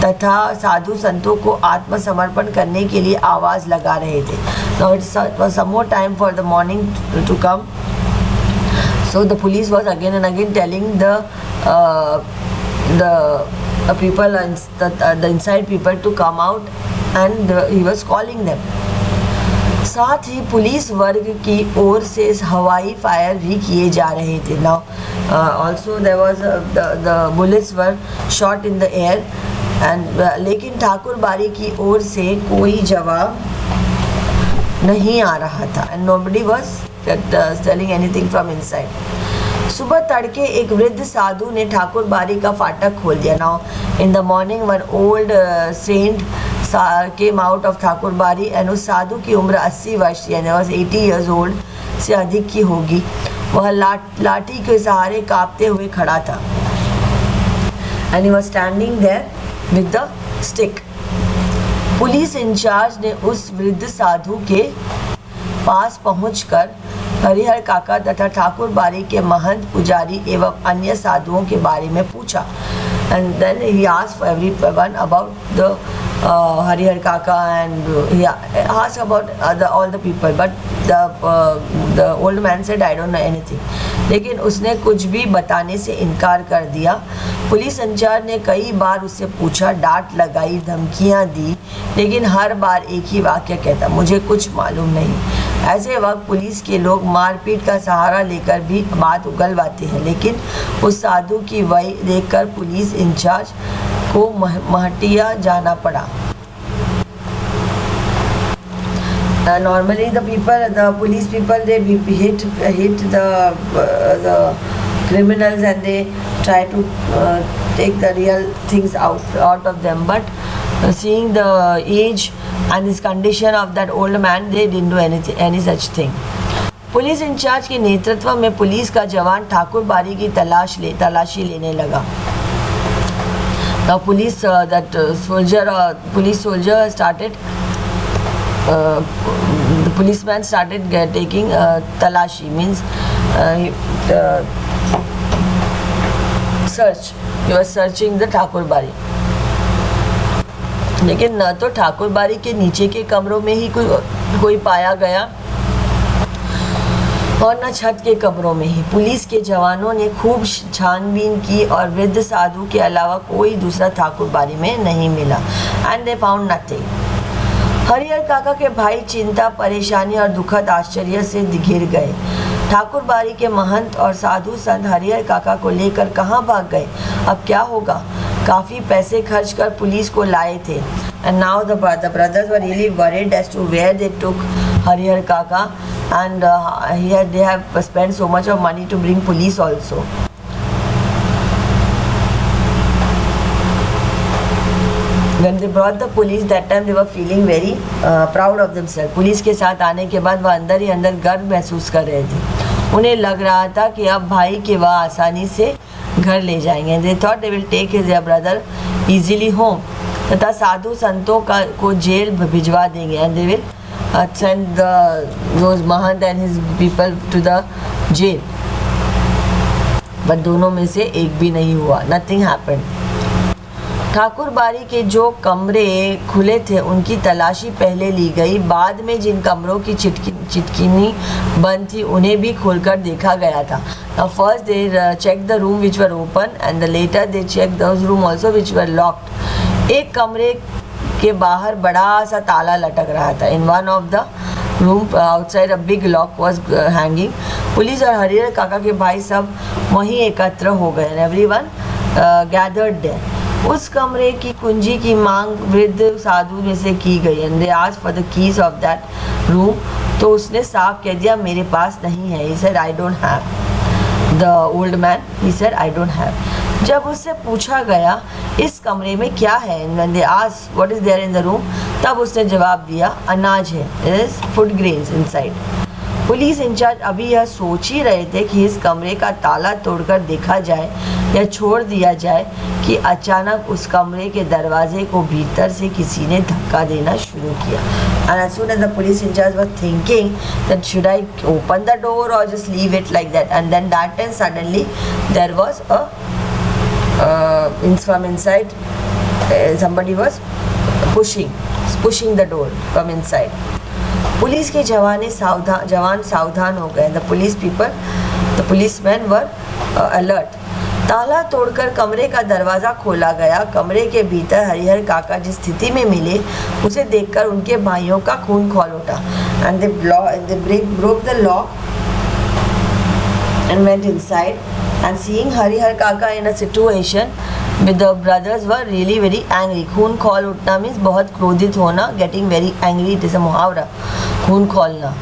तथा साधु संतों को आत्मसमर्पण करने के लिए आवाज़ लगा रहे थे. Now it was some more time for the morning to come. So the police was again and again telling the people and the inside people to come out, and he was calling them. साथ ही police वर्ग की ओर से हवाई fire भी किए जा रहे थे. Now also there was the bullets were shot in the air and लेकिन ठाकुर बाड़ी की ओर से कोई जवाब नहीं आ रहा था. And nobody was telling anything from inside. सुबह तड़के एक वृद्ध साधु ने ठाकुर बाड़ी का फाटक खोल दिया. Now in the morning one old saint came out of Thakur बाड़ी and उस साधु की उम्र 80 वर्ष थी. And he was 80 years old, से अधिक की होगी. वह लाठी के सहारे कांपते हुए खड़ा था. And he was standing there with the stick. Police in charge ने उस वृद्ध साधु के पास पहुंचकर हरिहर काका तथा ठाकुर बाड़ी के महंत पुजारी एवं अन्य साधुओं के बारे में पूछा. And then he asked for everyone about the Harihar Kaka, and he asked about all the people, but the old man said I don't know anything. लेकिन उसने कुछ भी बताने से इनकार कर दिया. पुलिस इंचार्ज ने कई बार उससे पूछा, डांट लगाई, धमकियां दी, लेकिन हर बार एक ही वाक्य कहता, मुझे कुछ मालूम नहीं. ऐसे वक्त पुलिस के लोग मारपीट का सहारा लेकर भी बात उगलवाते हैं. लेकिन उस साधु की वही देखकर पुलिस इंचार्ज को महटिया जाना पड़ा. Normally the police people, they hit the criminals and they try to take the real things out of them, but seeing the age and this condition of that old man, they didn't do any such thing. Police in charge के नेतृत्व में police का जवान ठाकुर बाड़ी की तलाशी लेने लगा. Now police soldier started, the policeman started taking talashi, means search. He was searching the Thakur बाड़ी. लेकिन न तो ठाकुर बाड़ी के नीचे के कमरों में ही कोई पाया गया और न छत के कमरों में ही. पुलिस के जवानों ने खूब छानबीन की और वृद्ध साधु के अलावा कोई दूसरा ठाकुर बाड़ी में नहीं मिला. And they found nothing. Harihar काका के भाई चिंता, परेशानी और दुखद आश्चर्य से घिर गए. ठाकुर बाड़ी के महंत और साधु संत हरिहर काका को लेकर कहाँ भाग गए? अब क्या होगा? काफ़ी पैसे खर्च कर पुलिस को लाए थे. And now the brothers were really worried as to where they took Harihar Kaka. and they have spent so much of money to bring police also. When they brought the police, that time they were feeling very proud of themselves. Police के साथ आने के बाद वह अंदर ही अंदर गर्व महसूस कर रहे थे. उन्हें लग रहा था कि अब भाई के वह आसानी से घर ले जाएंगे. They thought they will take their brother easily home. तथा साधु संतों को जेल भिजवा देंगे. And they will send those Mahant and his people to the jail. But दोनों में से एक भी नहीं हुआ. Nothing happened. ठाकुर बारी के जो कमरे खुले थे उनकी तलाशी पहले ली गई. बाद में जिन कमरों की चिटकिनी बंद थी उन्हें भी खोलकर देखा गया था. Now first they checked the room which were open and later they checked those room also which were locked. एक कमरे के बाहर बड़ा सा ताला लटक रहा था. In one of the room outside a big lock was hanging. Police और हरिहर काका के भाई सब वहीं एकत्र हो गए. And everyone gathered there. उस कमरे की कुंजी की मांग वृद्ध साधु में से की गई. And they asked for the keys of that room. तो उसने साफ कह दिया मेरे पास नहीं है. He said I don't have. The old man he said I don't have. जब उससे पूछा गया इस कमरे में क्या है, and when they asked what is there in the room, तब उसने जवाब दिया अनाज है. Is food grains inside. Police in charge अभी यह सोच ही रहे थे कि इस कमरे का ताला तोड़कर देखा जाए या छोड़ दिया जाए कि अचानक उस कमरे के दरवाजे को भीतर से किसी ने धक्का देना शुरू किया. And as soon as the police in charge was thinking that should I open the door or just leave it like that, and then that time suddenly there was from inside somebody was pushing the door from inside. Police के जवान सावधान हो गए. The policeman were alert. ताला तोड़कर कमरे का दरवाज़ा खोला गया. कमरे के भीतर हरिहर काका जिस स्थिति में मिले उसे देखकर उनके भाइयों का खून खौल उठा. And they broke the lock and went inside. And seeing Harihar काका in a situation with the brothers were really very angry. खून खौल उठना means बहुत क्रोधित होना. Getting very angry, it is a मुहावरा. खून खौलना.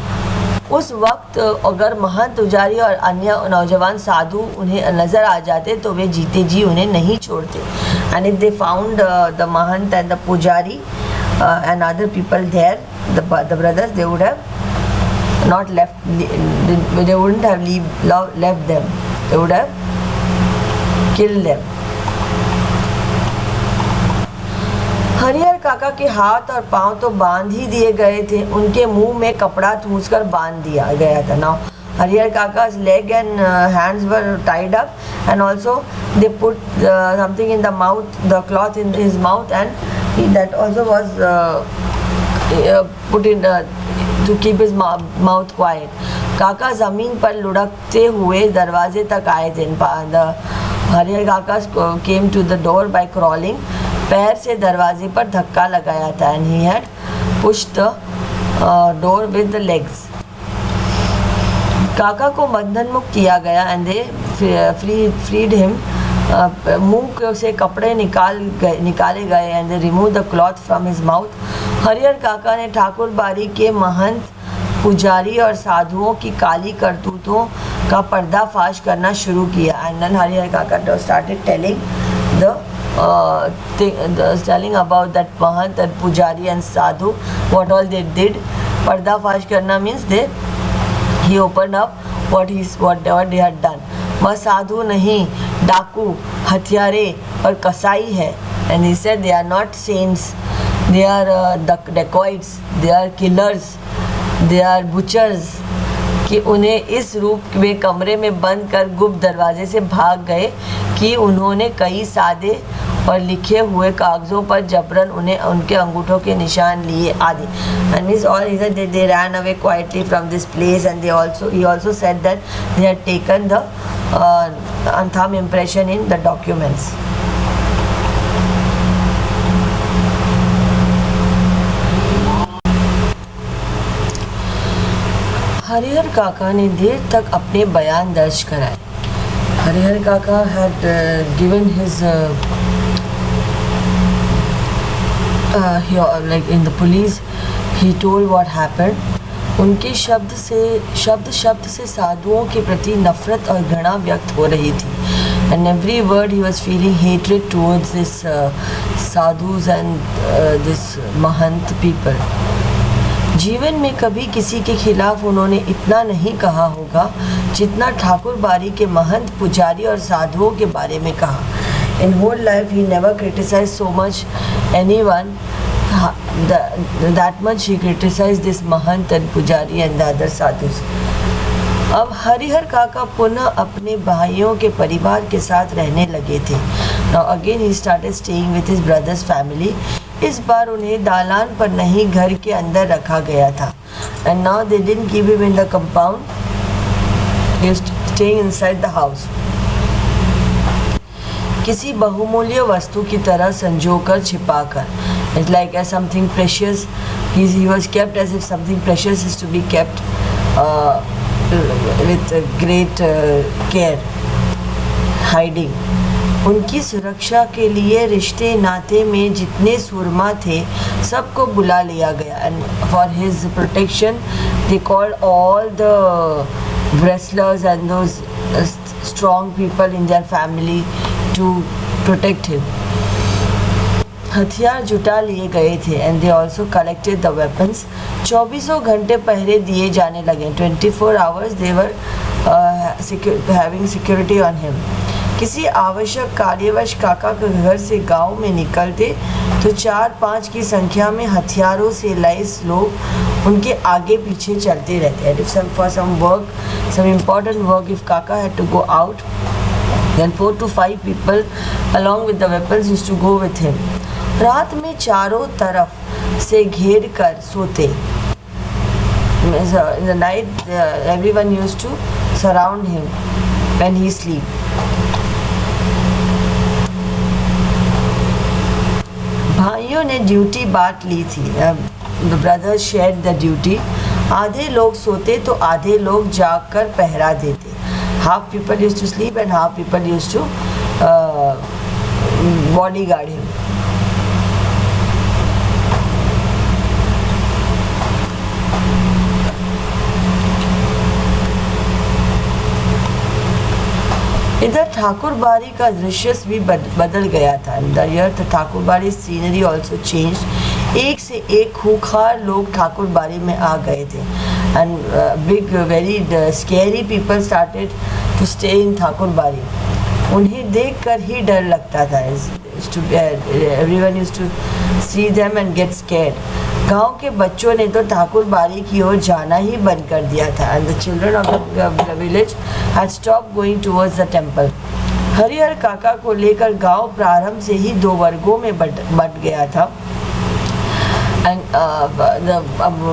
उस वक्त अगर महंत पुजारी और अन्य नौजवान साधु उन्हें नज़र आ जाते तो वे जीते जी उन्हें नहीं छोड़ते. And if they found the Mahant and the pujari and other people there, the brothers, they would have not left. They wouldn't have left them. They would have killed them. Harihar काका के हाथ और पांव तो बांध ही दिए गए थे. उनके मुंह में कपड़ा ठूंसकर बांध दिया गया था. Now Harihar काका's leg and hands were tied up, and also they put something in the mouth, the cloth in his mouth, and that also was put in to keep his mouth quiet. काका ज़मीन पर लुढ़कते हुए दरवाजे तक आए थे. हरिहर काका came to the door by crawling. पैर से दरवाजे पर धक्का लगाया था. And he had pushed the door with the legs. काका को बंधन मुक्त किया गया. And they freed him. मुंह से कपड़े निकाले गए. And they removed the cloth from his mouth. Harihar काका ने ठाकुर बारी के महंत पुजारी और साधुओं की काली करतूतों का पर्दाफाश करना शुरू किया. And then हरिहर काका started telling about that Mahant and पुजारी and sadhu, what all they did. पर्दाफाश करना means he opened up what they had done. वह साधु नहीं, डाकू, हथियारे और कसाई है. And he said they are not saints, they are dacoits, they are killers, they are butchers. कि उन्हें इस रूप में कमरे में बंद कर गुप्त दरवाजे से भाग गए कि उन्होंने कई सादे और लिखे हुए कागज़ों पर जबरन उन्हें उनके अंगूठों के निशान लिए आदि. And means all he said they ran away quietly from this place, and he also said that they had taken the thumb impression in the documents. Harihar काका ने देर तक अपने बयान दर्ज कराए. हरिहर काका had given his like in the police, he told what happened. उनके शब्द से साधुओं के प्रति नफरत और घृणा व्यक्त हो रही थी. And every word he was feeling hatred towards this sadhus and this mahant people. जीवन में कभी किसी के खिलाफ उन्होंने इतना नहीं कहा होगा जितना ठाकुर बारी के महंत, पुजारी और साधुओं के बारे में कहा. In whole life he never criticized so much anyone. That much he criticized this mahant and pujari and the other sadhus. अब हरिहर काका पुनः अपने भाइयों के परिवार के साथ रहने लगे थे. Now again he started staying with his brother's family. इस बार उन्हें दालान पर नहीं, घर के अंदर रखा गया था. And now they didn't keep him in the compound. He was staying inside the house. किसी बहुमूल्य वस्तु की तरह संजोकर, छिपाकर. It's like as something precious. He was kept as if something precious is to be kept with great care, hiding. उनकी सुरक्षा के लिए रिश्ते नाते में जितने सुरमा थे सबको बुला लिया गया. And for his protection they called all the wrestlers and those strong people in their family to protect him. हथियार जुटा लिए गए थे. And they also collected the weapons. 24 घंटे पहरे दिए जाने लगे. 24 hours they were having security on him. किसी आवश्यक कार्यवश काका के घर से गांव में निकलते तो 4-5 की संख्या में हथियारों से लैस लोग उनके आगे पीछे चलते रहते. And if for some work, some important work, if काका had to go out, then 4 to 5 people along with the weapons used to go with him. रात में चारों तरफ से घेर कर सोते. In the night everyone used to surround him when he sleep. भाइयों ने ड्यूटी बांट ली थी. The brothers shared the duty. आधे लोग सोते तो आधे लोग जाग कर पहरा देते. Half people used to sleep and half people used to bodyguard him. इधर ठाकुर बाड़ी का दृश्य भी बदल गया था. द ठाकुर बाड़ी सीनरी ऑल्सो चेंज. एक से एक खूंखार लोग ठाकुर बाड़ी में आ गए थे. And big very scary people started to stay in Thakurbari. उन्हें देखकर ही डर लगता था. Everyone used to see them and get scared. गांव के बच्चों ने तो ठाकुर बाड़ी की ओर जाना ही बंद कर दिया था. And the children of the village had stopped going towards the temple. Harihar काका को लेकर गांव प्रारंभ से ही 2 वर्गों में बंट गया था. And the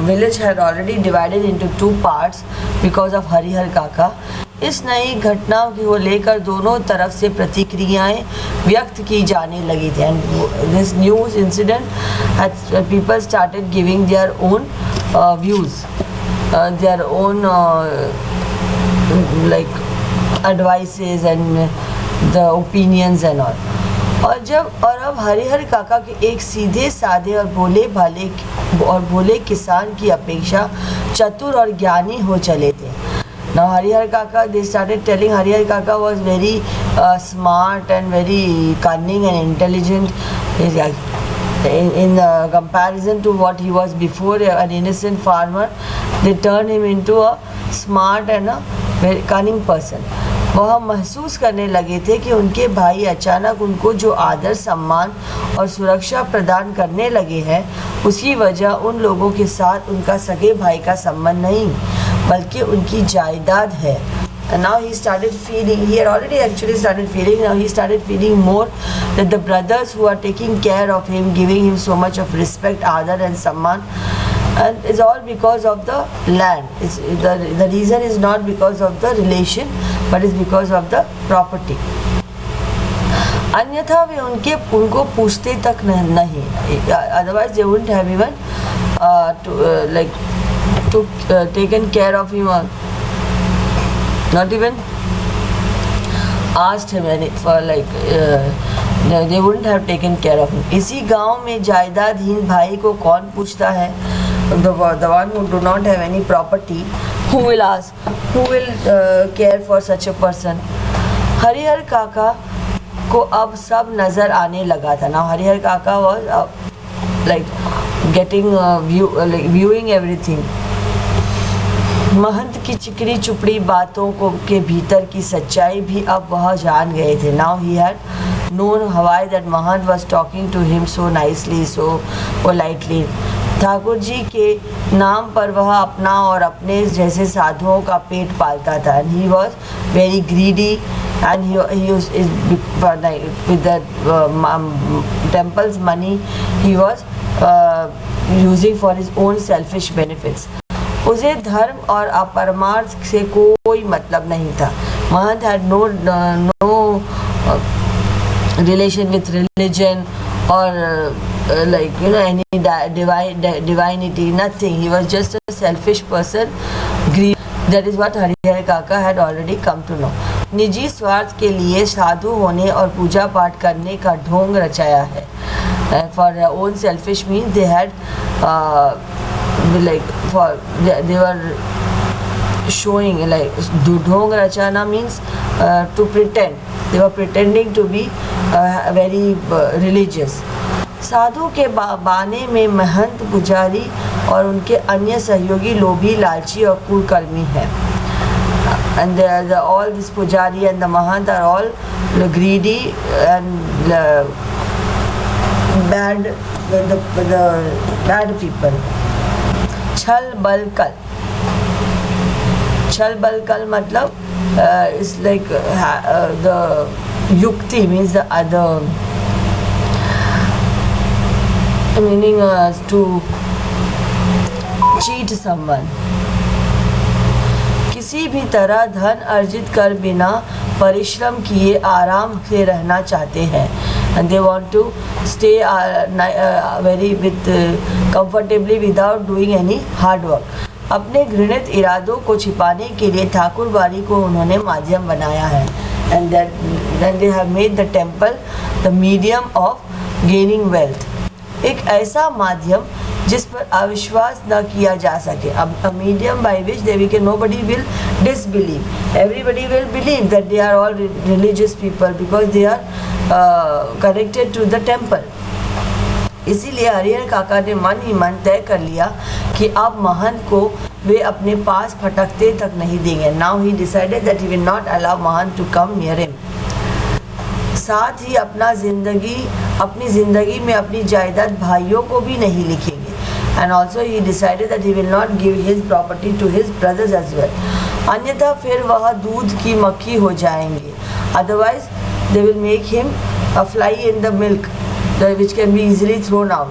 village had already divided into 2 parts because of Harihar काका. इस नई घटना को लेकर दोनों तरफ से प्रतिक्रियाएं व्यक्त की जाने लगी थी. And this news incident people started giving their own views, their own like advices and the opinions and all. और अब हरिहर काका के एक सीधे साधे और भोले किसान की अपेक्षा चतुर और ज्ञानी हो चले थे. Now Harihar Kaka, they started telling Harihar Kaka was very smart and very cunning and intelligent. In comparison to what he was before, an innocent farmer, they turned him into a smart and a very cunning person. वह महसूस करने लगे थे कि उनके भाई अचानक उनको जो आदर, सम्मान और सुरक्षा प्रदान करने लगे हैं, उसकी वजह उन लोगों के साथ उनका सगे भाई का संबंध नहीं बल्कि उनकी जायदाद है. And now he started feeling, he had already actually started feeling, now he started feeling more that the brothers who are taking care of him, giving him so much of respect, adar and samman, and it's all because of the land. The reason is not because of the relation, but it's because of the property. अन्यथा वे उनको पूछते तक नहीं. Otherwise they wouldn't have even taken care of him, or not even asked him for they wouldn't have taken care of him. इसी गांव में जायदादहीन भाई को कौन पूछता है. the one who do not have any property, who will ask, who will care for such a person? Harihar काका को अब सब नज़र आने लगा था. Now हरिहर काका was like getting viewing everything. महंत की चिकनी चुपड़ी बातों को के भीतर की सच्चाई भी अब वह जान गए थे. Now he had known why that Mahant was talking to him so nicely, so politely. Thakur ji के नाम पर वह अपना और अपने जैसे साधुओं का पेट पालता था. And he was very greedy, and he used with the temple's money he was using for his own selfish benefits. उसे धर्म और अपरमार्थ से कोई मतलब नहीं था. महंत had no relation with religion or any divinity, nothing. He was just a selfish person. That is what Harihar काका had already come to know. निजी स्वार्थ के लिए साधु होने और पूजा पाठ करने का ढोंग रचाया है. For their own selfish means they had they were showing ढोंग रचाना means to pretend. They were pretending to be very religious. साधु के बाने में महंत, पुजारी और उनके अन्य सहयोगी लोभी, लालची और कुकर्मी हैं. And all this pujari and the mahant are all greedy and bad people. छल बल कल. छल बल कल मतलब is like the yukti means the other meaning to cheat someone. किसी भी तरह धन अर्जित कर बिना परिश्रम किए आराम से रहना चाहते हैं. And they want to stay very comfortably without doing any hard work. अपने घृणित इरादों को छिपाने के लिए ठाकुर बाड़ी को उन्होंने माध्यम बनाया है. And then they have made the temple the medium of gaining wealth. एक ऐसा माध्यम जिस पर अविश्वास न किया जा सके. A medium by which nobody will disbelieve. Everybody will believe that they are all religious people because they are connected to the temple. इसीलिए हरिहर काका ने मन ही मन तय कर लिया कि अब महंत को वे अपने पास फटकते तक नहीं देंगे. Now he decided that he will not allow Mahant to come near him. साथ ही अपनी ज़िंदगी में अपनी जायदाद भाइयों को भी नहीं लिखेंगे. And also he decided that he will not give his property to his brothers as well. अन्यथा फिर वह दूध की मक्खी हो जाएंगे. Otherwise they will make him a fly in the milk, which can be easily thrown out.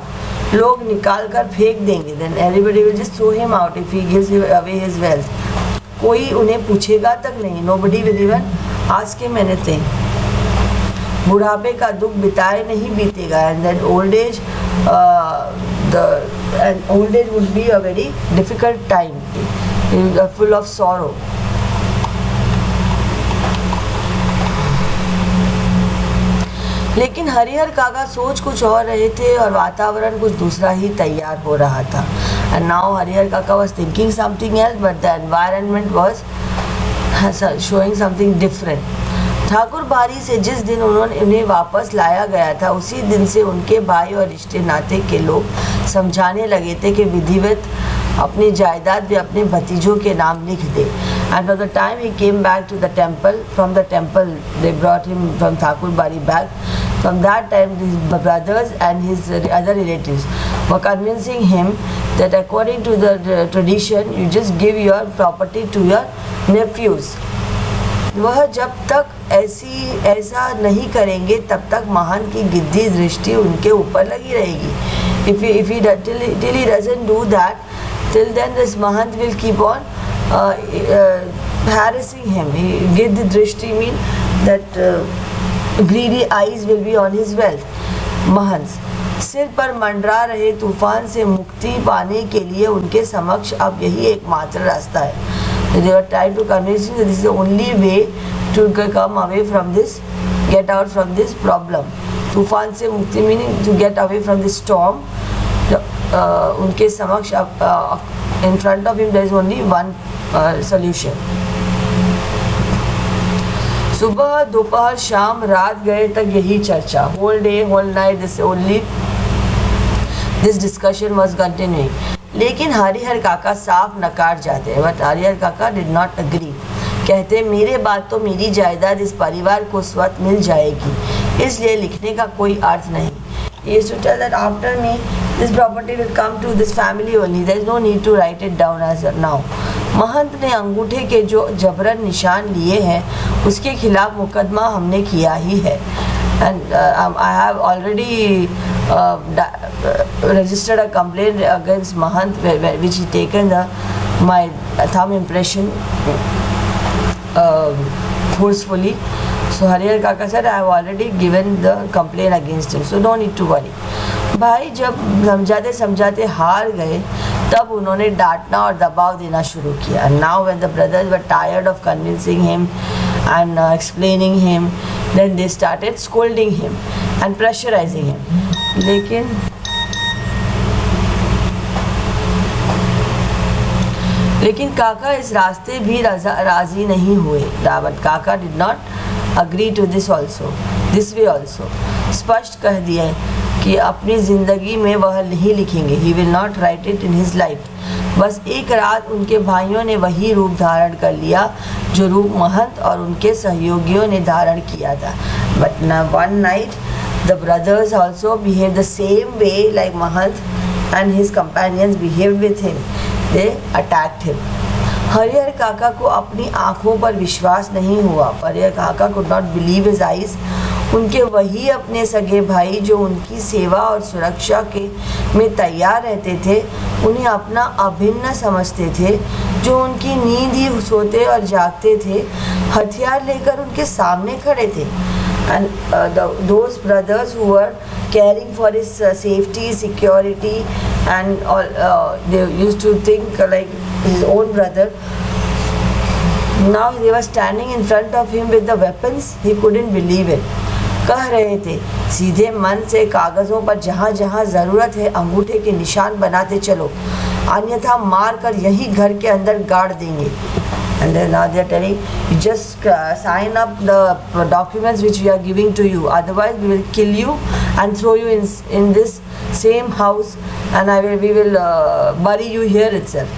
लोग निकाल कर फेंक देंगे. Then everybody will just throw him out if he gives away his wealth. कोई उन्हें पूछेगा तक नहीं. Nobody will even ask him anything. बुढ़ापे का दुख बिताए नहीं बीतेगा. And then old age would be a very difficult time, full of sorrow. लेकिन हरिहर काका सोच कुछ और रहे थे और वातावरण कुछ दूसरा ही तैयार हो रहा था. And now हरिहर काका was thinking something else, but the environment was showing something different. Thakur बाड़ी से जिस दिन उन्हें वापस लाया गया था उसी दिन से उनके भाई और रिश्ते नाते के लोग समझाने लगे थे कि विधिवत अपनी जायदाद भी अपने भतीजों के नाम लिख दे. And by the time he came back to the temple, from the temple they brought him from Thakur Bari back. From that time his brothers and his other relatives were convincing him that according to the tradition you just give your property to your nephews. वह जब तक ऐसा नहीं करेंगे तब तक महंत की गिद्धी दृष्टि उनके ऊपर लगी रहेगी. Till he doesn't do that, till then this Mahant will keep on harassing him. Giddhi drishti mean that greedy eyes will be on his wealth. Mahant सिर पर मंडरा रहे तूफान से मुक्ति पाने के लिए उनके समक्ष अब यही एकमात्र रास्ता है. They were trying to convince him that this is the only way to come away from this, get out from this problem. तूफान से मुक्ति meaning to get away from this storm. The उनके समक्ष in front of him there is only one solution. सुबह दोपहर शाम रात गए तक यही चर्चा, whole day whole night this discussion was continuing. लेकिन हरिहर काका साफ नकार जाते हैं, बट हरिहर काका did not agree. कहते मेरे बाद तो मेरी जायदाद इस परिवार को स्वतः मिल जाएगी, इसलिए लिखने का कोई अर्थ नहीं. He used to tell that after me this property will come to this family only. There is no need to write it down as now. महंत ने अंगूठे के जो जबरन निशान लिए हैं उसके खिलाफ मुकदमा हमने किया ही है. And I have already registered a complaint against Mahant, which he taken my thumb impression forcefully. So Harihar Kaka said, I have already given the complaint against him, so no need to worry. भाई जब समझाते समझाते हार गए तब उन्होंने डांटना और दबाव देना शुरू किया. And now when the brothers were tired of convincing him and explaining him, then they started scolding him and pressurizing him. लेकिन काका इस रास्ते भी राजी नहीं हुए. But काका did not agree to this way also. स्पष्ट कह दिया कि अपनी ज़िंदगी में वह नहीं लिखेंगे. He will not write it in his life. बस एक रात उनके भाइयों ने वही रूप धारण कर लिया जो रूप महंत और उनके सहयोगियों ने धारण किया था. But one night the brothers also behaved the same way like Mahant and his companions behaved with him. They attacked him. Harihar काका को अपनी आँखों पर विश्वास नहीं हुआ. हरिहर काका could not believe his eyes. उनके वही अपने सगे भाई जो उनकी सेवा और सुरक्षा में तैयार रहते थे, उन्हें अपना अभिन्न समझते थे, जो उनकी नींद ही सोते और जागते थे, हथियार लेकर उनके सामने खड़े थे. And those brothers who were caring for his safety, security, and all, they used to think like his own brother. Now they were standing in front of him with the weapons. He couldn't believe it. कह रहे थे सीधे मन से कागज़ों पर जहाँ जहाँ ज़रूरत है अंगूठे के निशान बनाते चलो, अन्यथा मार कर यही घर के अंदर गाड़ देंगे. And then now they are telling, you just sign up the documents which we are giving to you, otherwise we will kill you and throw you in this same house and we will bury you here itself.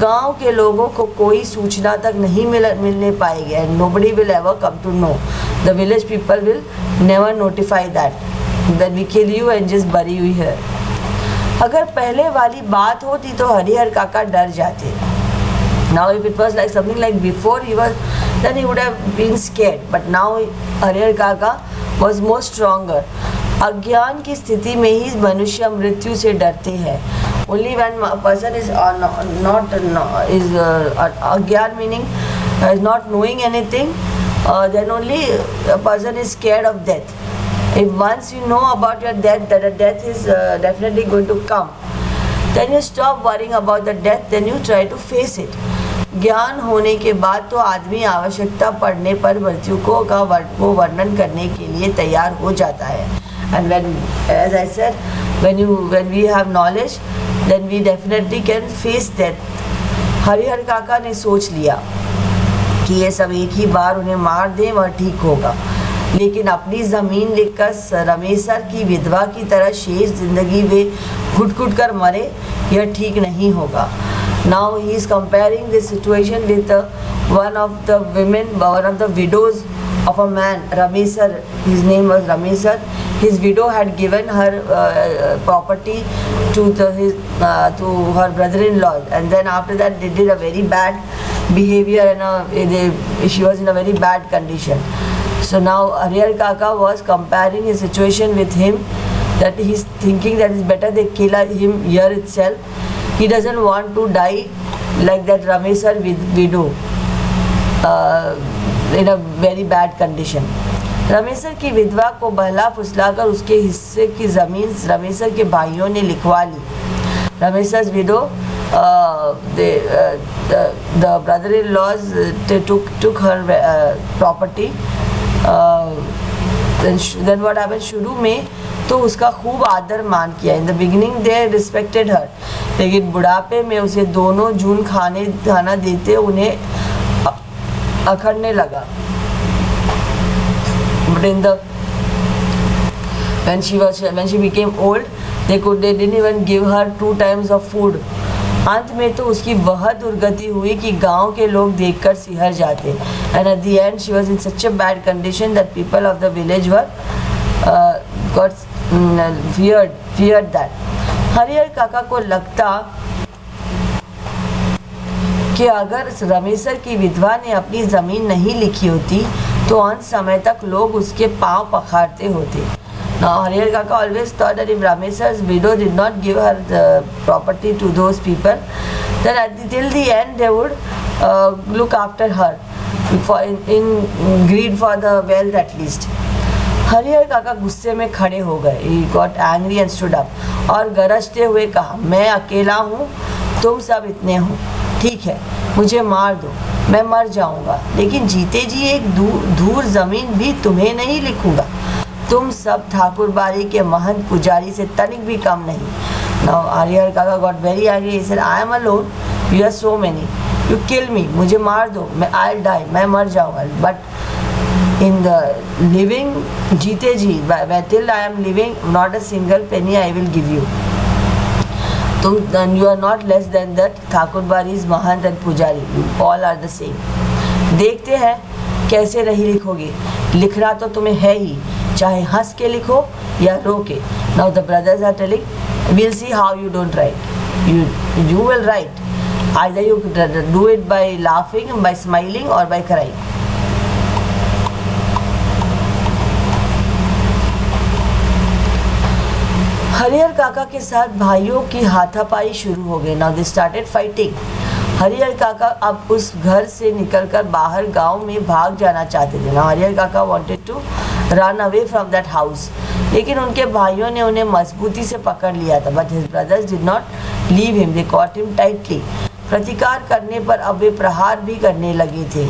गांव के लोगों को कोई सूचना तक नहीं मिलने पाएगी. and nobody will ever come to know. The village people will never notify that we kill you and just bury you here. अगर पहले वाली बात होती तो हरिहर काका डर जाते. Now if it was like something like before then he would have been scared. But now Harihar काका was more stronger. अज्ञान की स्थिति में ही मनुष्य मृत्यु से डरते हैं. Only when a person is अज्ञान meaning is not knowing anything, then only a person is scared of death. If once you know about your death, that a death is definitely going to come, then you stop worrying about the death, then you try to face it. ज्ञान होने के बाद तो आदमी आवश्यकता पड़ने पर मृत्यु को वर्णन करने के लिए तैयार हो जाता है. And when, as I said, when we have knowledge, then we definitely can face death. Harihar काका ने सोच लिया कि ये सब एक ही बार उन्हें मार दें वह ठीक होगा, लेकिन अपनी ज़मीन लिखकर रमेसर की विधवा की तरह शेष ज़िंदगी में घुट-घुट कर मरे, यह ठीक नहीं होगा. Now he is comparing this situation with one of the widows of a man, Ramesar. His name was Ramesar. His widow had given her property to her brother-in-law, and then after that they did a very bad behavior and she was in a very bad condition. So now Harihar Kaka was comparing his situation with him, that he's thinking that it's better they kill him here itself. He doesn't want to die like that Ramesar widow in a very bad condition. Rameshwar की विधवा को बहला फुसलाकर उसके हिस्से की ज़मीन रमेसर के भाइयों ने लिखवा ली. Ramesar's widow, the brother-in-laws took her property then what happened, शुरू में तो उसका खूब आदर मान किया, in the beginning they respected her, लेकिन बुढ़ापे में उसे दोनों जून खाना देते उन्हें अखड़ने लगा। But in the when she became old, they didn't even give her 2 times of food. अंत में तो उसकी वह दुर्गति हुई कि गांव के लोग देखकर सिहर जाते। And at the end she was in such a bad condition that people of the village were feared that. Harihar काका को लगता कि अगर रमेसर की विधवा ने अपनी ज़मीन नहीं लिखी होती तो अंत समय तक लोग उसके पांव पखारते होते। Now Harihar Kaka always thought that if Ramesar's widow did not give her the property to those people, then till the end they would look after her in greed for the wealth at least. Harihar काका गुस्से में खड़े हो गए। He got angry and stood up और गरजते हुए कहा, मैं अकेला हूँ, तुम सब इतने हो, ठीक है मुझे मार दो, मैं मर जाऊँगा, लेकिन जीते जी एक दूर ज़मीन भी तुम्हें नहीं लिखूँगा। तुम सब ठाकुर बाड़ी के महंत पुजारी से तनिक भी कम नहीं। Now हरिहर काका got very angry. He said, I am alone. You are so many. You kill me. मुझे मार दो, मैं I'll die. मैं मर जाऊँगा. But in the living, जीते जी, till I am living, not a single penny I will give you. You are not less than that Thakur बाड़ी's Mahant and पुजारी. You all are the same. देखते हैं कैसे नहीं लिखोगे, लिखना तो तुम्हें है ही, चाहे हंस के लिखो या रो के। Now the brothers are telling, we'll see how you don't write. You will write. Either you do it by laughing, by smiling or by crying. Harihar काका के साथ भाइयों की हाथापाई शुरू हो गई। Now they started fighting. Harihar काका अब उस घर से निकलकर बाहर गांव में भाग जाना चाहते थे। Now हरिहर काका wanted to run away from that house, लेकिन उनके भाइयों ने उन्हें मजबूती से पकड़ लिया था। But his brothers did not leave him, they caught him tightly. प्रतिकार करने पर अब वे प्रहार भी करने लगे थे।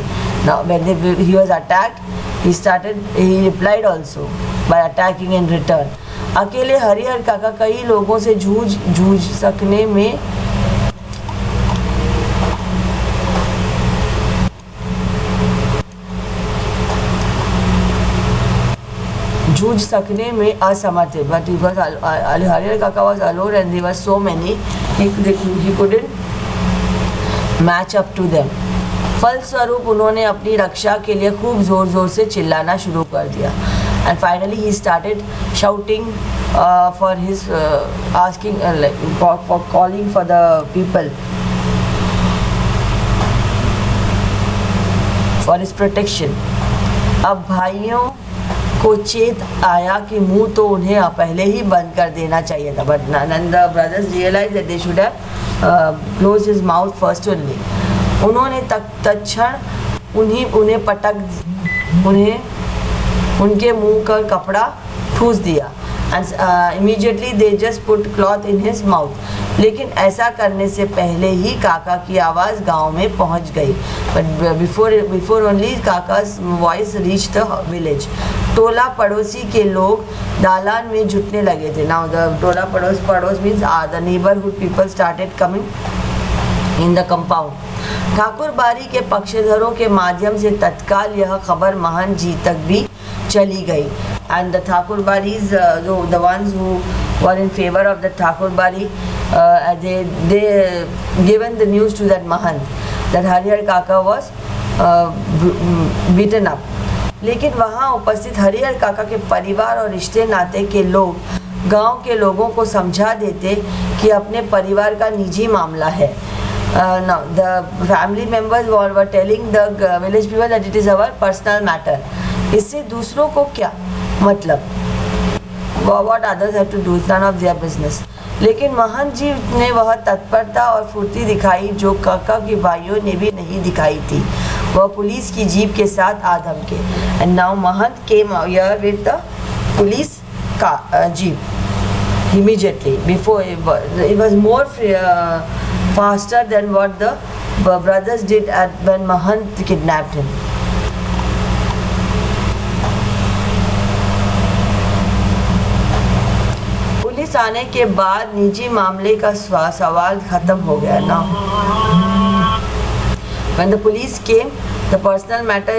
Now when he was attacked, he replied also by attacking in return. अकेले हरिहर काका कई लोगों से जूझ सकने में असमर्थ थे। But हरिहर काका was alone and there were so many, he couldn't match up to them. फलस्वरूप उन्होंने अपनी रक्षा के लिए खूब जोर से चिल्लाना शुरू कर दिया। And finally he started shouting for his asking for calling for the people for his protection. अब भाइयों को चेत आया कि मुंह तो उन्हें पहले ही बंद कर देना चाहिए था। But none the brothers realized that they should have closed his mouth first only. उन्होंने तत्क्षण उनके मुंह का कपड़ा ठूस दिया। And immediately they just put cloth in his mouth. लेकिन ऐसा करने से पहले ही काका की आवाज़ गांव में पहुंच गई। But before only काका's voice reached the village. टोला पड़ोसी के लोग दालान में जुटने लगे थे। Now the टोला पड़ोस means the neighborhood people started coming in the compound. Thakur बाड़ी के पक्षधरों के माध्यम से तत्काल यह खबर महंत जी तक भी चली गई। And the Thakur Baris, the ones who were in favor of the Thakur Bari, they given the news to that Mahant that Harihar Kaka was beaten up. लेकिन वहाँ उपस्थित हरिहर काका के परिवार और रिश्ते नाते के लोग गांव के लोगों को समझा देते कि अपने परिवार का निजी मामला है। Now the family members were telling the village people that it is our personal matter. इससे दूसरों को क्या मतलब, what others have to do, it's none of their business. लेकिन महंत जी ने वह तत्परता और फुर्ती दिखाई जो काका के भाइयों ने भी नहीं दिखाई थी। वह पुलिस की जीप के साथ आधम के। And now Mahant came here with the police jeep immediately. Before it was more faster than what the brothers did when Mahant kidnapped him. आने के बाद निजी मामले का सवाल खत्म हो गया ना। When the police came, the personal matter,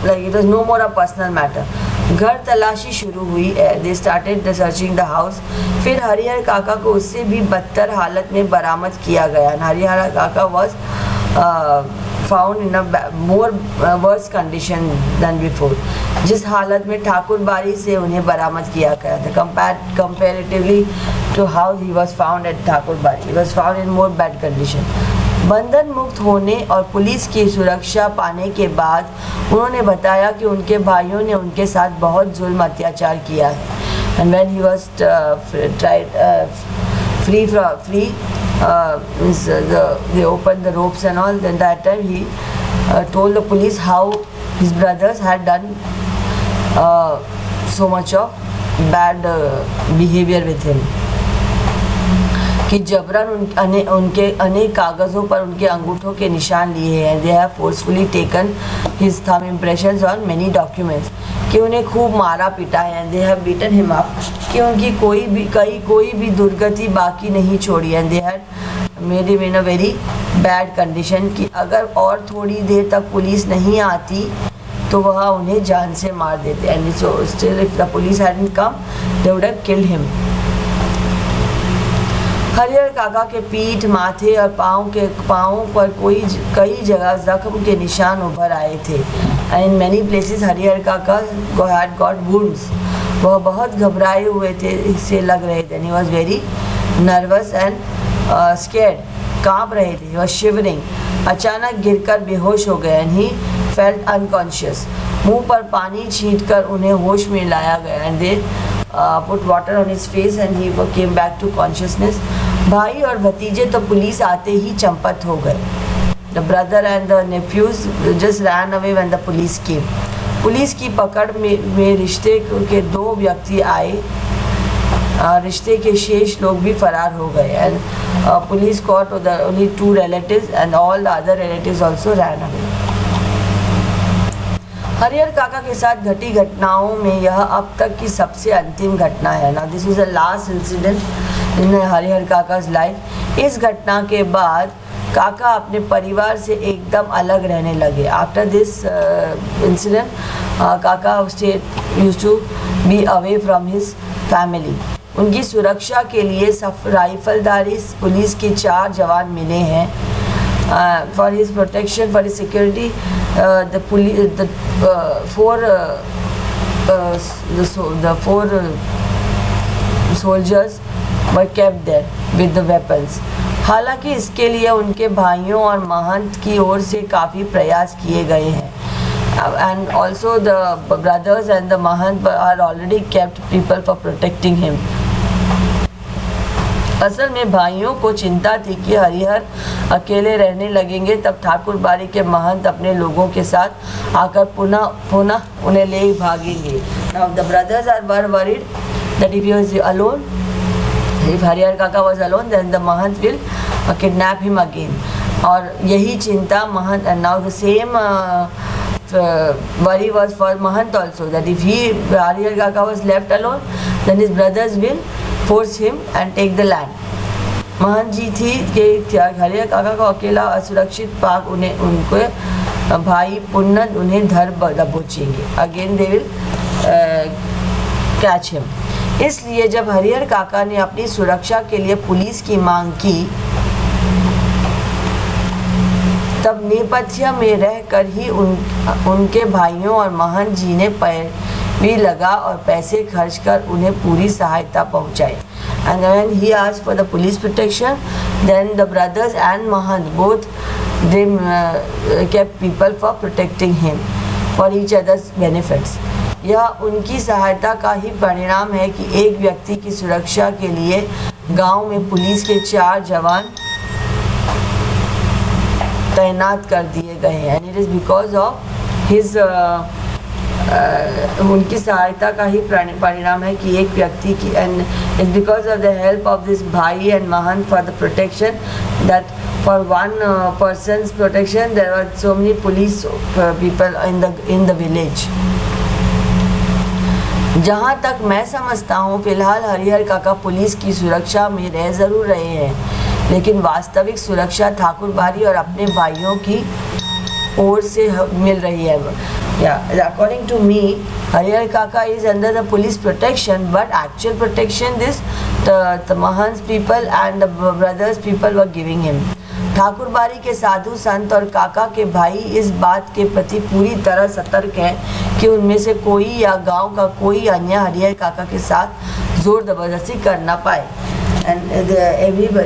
like it was no more a personal matter. घर तलाशी शुरू हुई. They started searching the house. फिर हरिहर काका को उससे भी बदतर हालत में बरामद किया गया. हरिहर काका was found in a more worse condition than before. जिस हालत में ठाकुर बाड़ी से उन्हें बरामद किया गया था, comparatively to how he was found at Thakur बाड़ी, he was found in more bad condition. बंधन मुक्त होने और पुलिस की सुरक्षा पाने के बाद उन्होंने बताया कि उनके भाइयों ने उनके साथ बहुत जुल्म अत्याचार किया है. And when he was free, they opened the ropes and all. Then that time he told the police how his brothers had done so much of bad behavior with him. कि जबरन उनके अनेक कागज़ों पर उनके अंगूठों के निशान लिए हैं. They have forcefully taken his thumb impressions on many documents. कि उन्हें खूब मारा पीटा है. They have beaten him up. कि उनकी कोई भी दुर्गति बाकी नहीं छोड़ी है. They had made him in a very bad condition. कि अगर और थोड़ी देर तक पुलिस नहीं आती तो वह उन्हें जान से मार देते. And so still if the police hadn't come, they would have killed him. Harihar काका के पीठ, माथे और पाँव पर कई जगह जख्म के निशान उभर आए थे. And in many places Harihar काका had got wounds. वह बहुत घबराए हुए थे, इससे लग रहे थे. He was very nervous and scared. कांप रहे थे. He was shivering. अचानक गिरकर बेहोश हो गए. And he felt unconscious. मुंह पर पानी छींटकर उन्हें होश में लाया गया. And they put water on his face and he came back to consciousness. भाई और भतीजे तो पुलिस आते ही चंपत हो गए. The brother and the nephews just ran away when the police came. Police की पकड़ में रिश्ते के 2 व्यक्ति आए. रिश्ते के शेष लोग भी फरार हो गए. And police caught only 2 relatives and all the other relatives also ran away. Harihar काका के साथ घटी घटनाओं में यह अब तक की सबसे अंतिम घटना है. Now this was the last incident in Harihar काका's life. इस घटना के बाद काका अपने परिवार से एकदम अलग रहने लगे. After this incident, काका used to be away from his family. उनकी सुरक्षा के लिए राइफलधारी पुलिस के 4 जवान मिले हैं. For his protection, for his security, the 4 soldiers were kept there with the weapons. हालांकि इसके लिए उनके भाइयों और महंत की ओर से काफ़ी प्रयास किए गए हैं. And also the brothers and the mahant are already kept people for protecting him. असल में भाइयों को चिंता थी कि हरिहर अकेले रहने लगेंगे तब ठाकुर बाड़ी के महंत अपने लोगों के साथ आकर पुनः उन्हें ले भागेंगे. Now the brothers were worried that if he was alone, if Harihar काका was alone, then the mahant will kidnap him again. और यही चिंता महंत, and now the same worry was for mahant also, that if Harihar काका was left alone, then his brothers will force him and take the land. महंत जी थी कि हरिहर काका को अकेला असुरक्षित पाक उनके भाई पुन्नत उन्हें धर दबोचेंगे. Again they will catch him. इसलिए जब हरिहर काका ने अपनी सुरक्षा के लिए पुलिस की मांग की तब नेपथ्य में रहकर ही उनके भाइयों और महंत जी ने भी लगा और पैसे खर्च कर उन्हें पूरी सहायता पहुंचाई. And when he asked for the police protection, then the brothers and mahant both they kept people for protecting him for each other's benefits. यह उनकी सहायता का ही परिणाम है कि एक व्यक्ति की सुरक्षा के लिए गांव में पुलिस के 4 जवान तैनात कर दिए गए हैं. And it is because of his उनकी सहायता का ही परिणाम है कि एक व्यक्ति की, and it's because of the help of this भाई and Mahant for the protection, that for one person's protection there were so many police people in the village. जहाँ तक मैं समझता हूँ फिलहाल हरिहर काका पुलिस की सुरक्षा में रह ज़रूर रहे हैं, लेकिन वास्तविक सुरक्षा ठाकुर बारी और अपने भाइयों की ओर से मिल रही है। According to me, Harihar Kaka is under the police protection, but actual protection the Mahan's people and the brothers people were giving him. Thakur बारी के साधु संत और काका के भाई इस बात के प्रति पूरी तरह सतर्क हैं कि उनमें से कोई या गांव का कोई अन्य हरिहर काका के साथ जोर जबरदस्ती कर ना पाए. And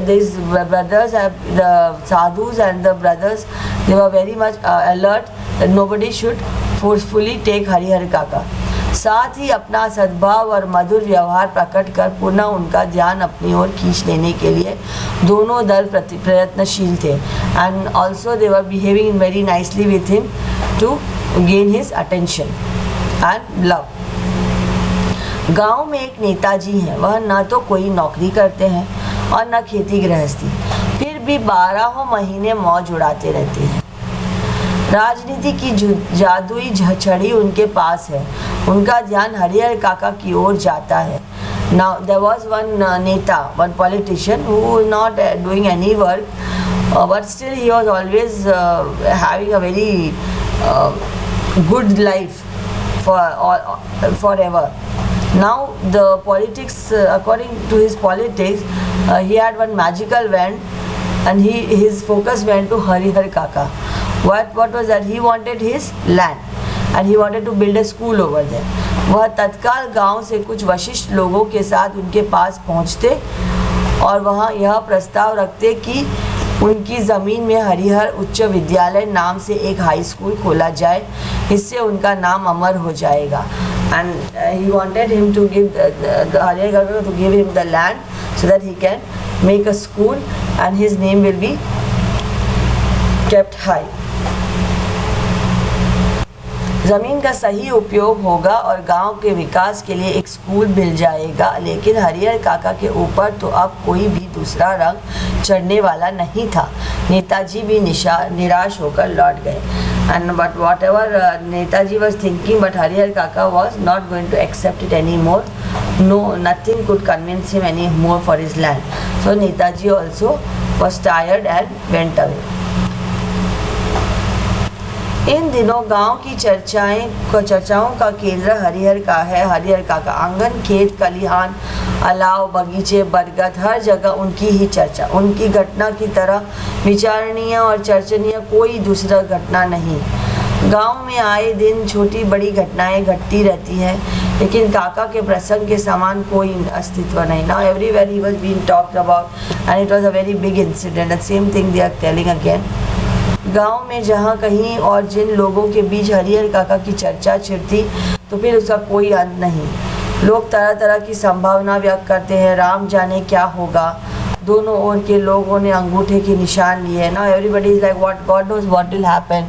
these brothers, the sadhus and the brothers, they were very much alert that nobody should forcefully take Harihar काका. साथ ही अपना सद्भाव और मधुर व्यवहार प्रकट कर पुनः उनका ध्यान अपनी ओर खींच लेने के लिए दोनों दल प्रयत्नशील थे. And also they were behaving very nicely with him to gain his attention and love. गांव में एक नेताजी हैं. वह न तो कोई नौकरी करते हैं और न खेती गृहस्थी, फिर भी 12 महीने मौज उड़ाते रहते हैं. राजनीति की जादुई छड़ी उनके पास है. उनका ध्यान हरिहर काका की ओर जाता है. Now there was one one politician who was not doing any work, but still he was always having a very good life forever. Now the politics, according to his politics, he had one magical wand, and his focus went to Harihar Kaka. What was that? He wanted his land and he wanted to build a school over there. वह तत्काल गांव से कुछ वशिष्ठ लोगों के साथ उनके पास पहुंचते और वहां यह प्रस्ताव रखते कि उनकी ज़मीन में हरिहर उच्च विद्यालय नाम से एक हाई स्कूल खोला जाए. इससे उनका नाम अमर हो जाएगा. And he wanted him to give Harihar Kaka to give him the land so that he can make a school and his name will be kept high. ज़मीन का सही उपयोग होगा और गांव के विकास के लिए एक स्कूल मिल जाएगा. लेकिन हरिहर काका के ऊपर तो अब कोई भी दूसरा रंग चढ़ने वाला नहीं था. नेताजी भी निराश होकर लौट गए. And but whatever Netaji was thinking, but Harihar Kaka was not going to accept it anymore. No, nothing could convince him anymore for his land. So Netaji also was tired and went away. इन दिनों गांव की चर्चाओं का केंद्र हरिहर का है. हरिहर काका आंगन, खेत, खलिहान, अलाव, बगीचे, बरगद, हर जगह उनकी ही चर्चा. उनकी घटना की तरह विचारणीय और चर्चनीय कोई दूसरा घटना नहीं. गांव में आए दिन छोटी बड़ी घटनाएं घटती रहती हैं, लेकिन काका के प्रसंग के समान कोई अस्तित्व नहीं. Now everywhere he was being talked about and it was a very big incident. The same thing they are telling again. गांव में जहाँ कहीं और जिन लोगों के बीच हरिहर काका की चर्चा छिड़ती तो फिर उसका कोई अंत नहीं. लोग तरह तरह की संभावना व्यक्त करते हैं. राम जाने क्या होगा. दोनों ओर के लोगों ने अंगूठे के निशान लिए. Now everybody is like what God knows what will happen.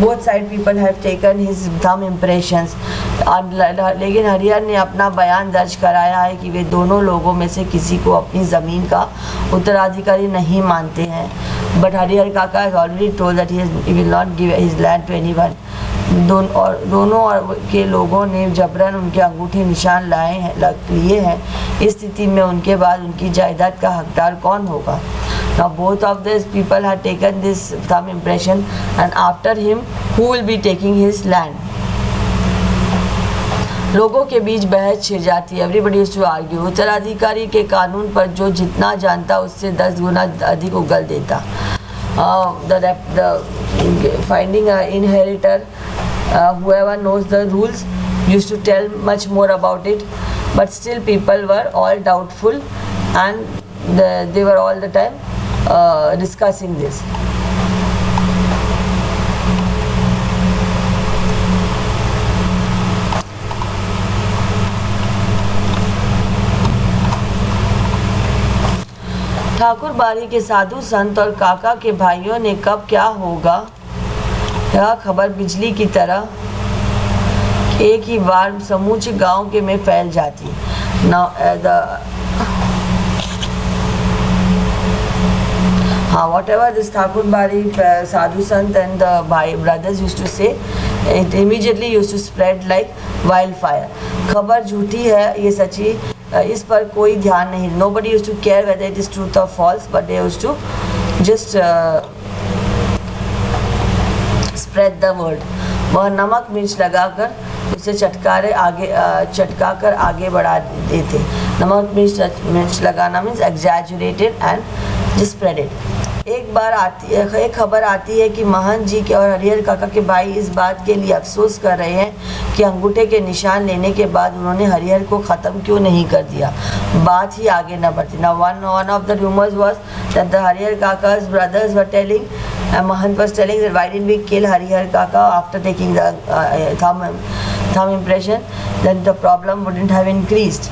Both side people have taken his thumb impressions. लेकिन हरिहर ने अपना बयान दर्ज कराया है कि वे दोनों लोगों में से किसी को अपनी ज़मीन का उत्तराधिकारी नहीं मानते हैं. But Harihar Kaka has already told that he will not give his land to anyone. दोनों के लोगों ने जबरन उनके अंगूठे निशान लिए हैं. इस स्थिति में उनके बाद उनकी जायदाद का हकदार कौन होगा. Now both of these people had taken this thumb impression, and after him who will be taking his land. लोगों के बीच बहस छिड़ जाती. Everybody used to argue. उत्तराधिकारी के कानून पर जो जितना जानता उससे 10 गुना अधिक उगल देता. Finding an inheritor, whoever knows the rules used to tell much more about it, but still people were all doubtful and they were all the time discussing this. Thakur बारी के साधु संत और काका के भाइयों ने कब क्या होगा यह खबर बिजली की तरह एक ही बार समूचे गांव के में फैल जाती. Whatever this Thakur Bari sadhu sant and the brothers used to say, It immediately used to spread like wildfire. खबर झूठी है ये सच्ची, इस पर कोई ध्यान नहीं. Nobody used to care whether it is truth or false, but they used to just spread the word. वह नमक मिर्च लगाकर उसे चटकाकर आगे बढ़ा देते. नमक मिर्च लगाना means exaggerated and just spread it. एक खबर आती है कि महंत जी के और हरिहर काका के भाई इस बात के लिए अफसोस कर रहे हैं कि अंगूठे के निशान लेने के बाद उन्होंने हरिहर को ख़त्म क्यों नहीं कर दिया. बात ही आगे न बढ़ती. Now one of the rumors was that the Harihar Kaka's brothers were telling, Mahant was telling that why didn't we kill Harihar Kaka after taking the thumb impression, then the problem wouldn't have increased.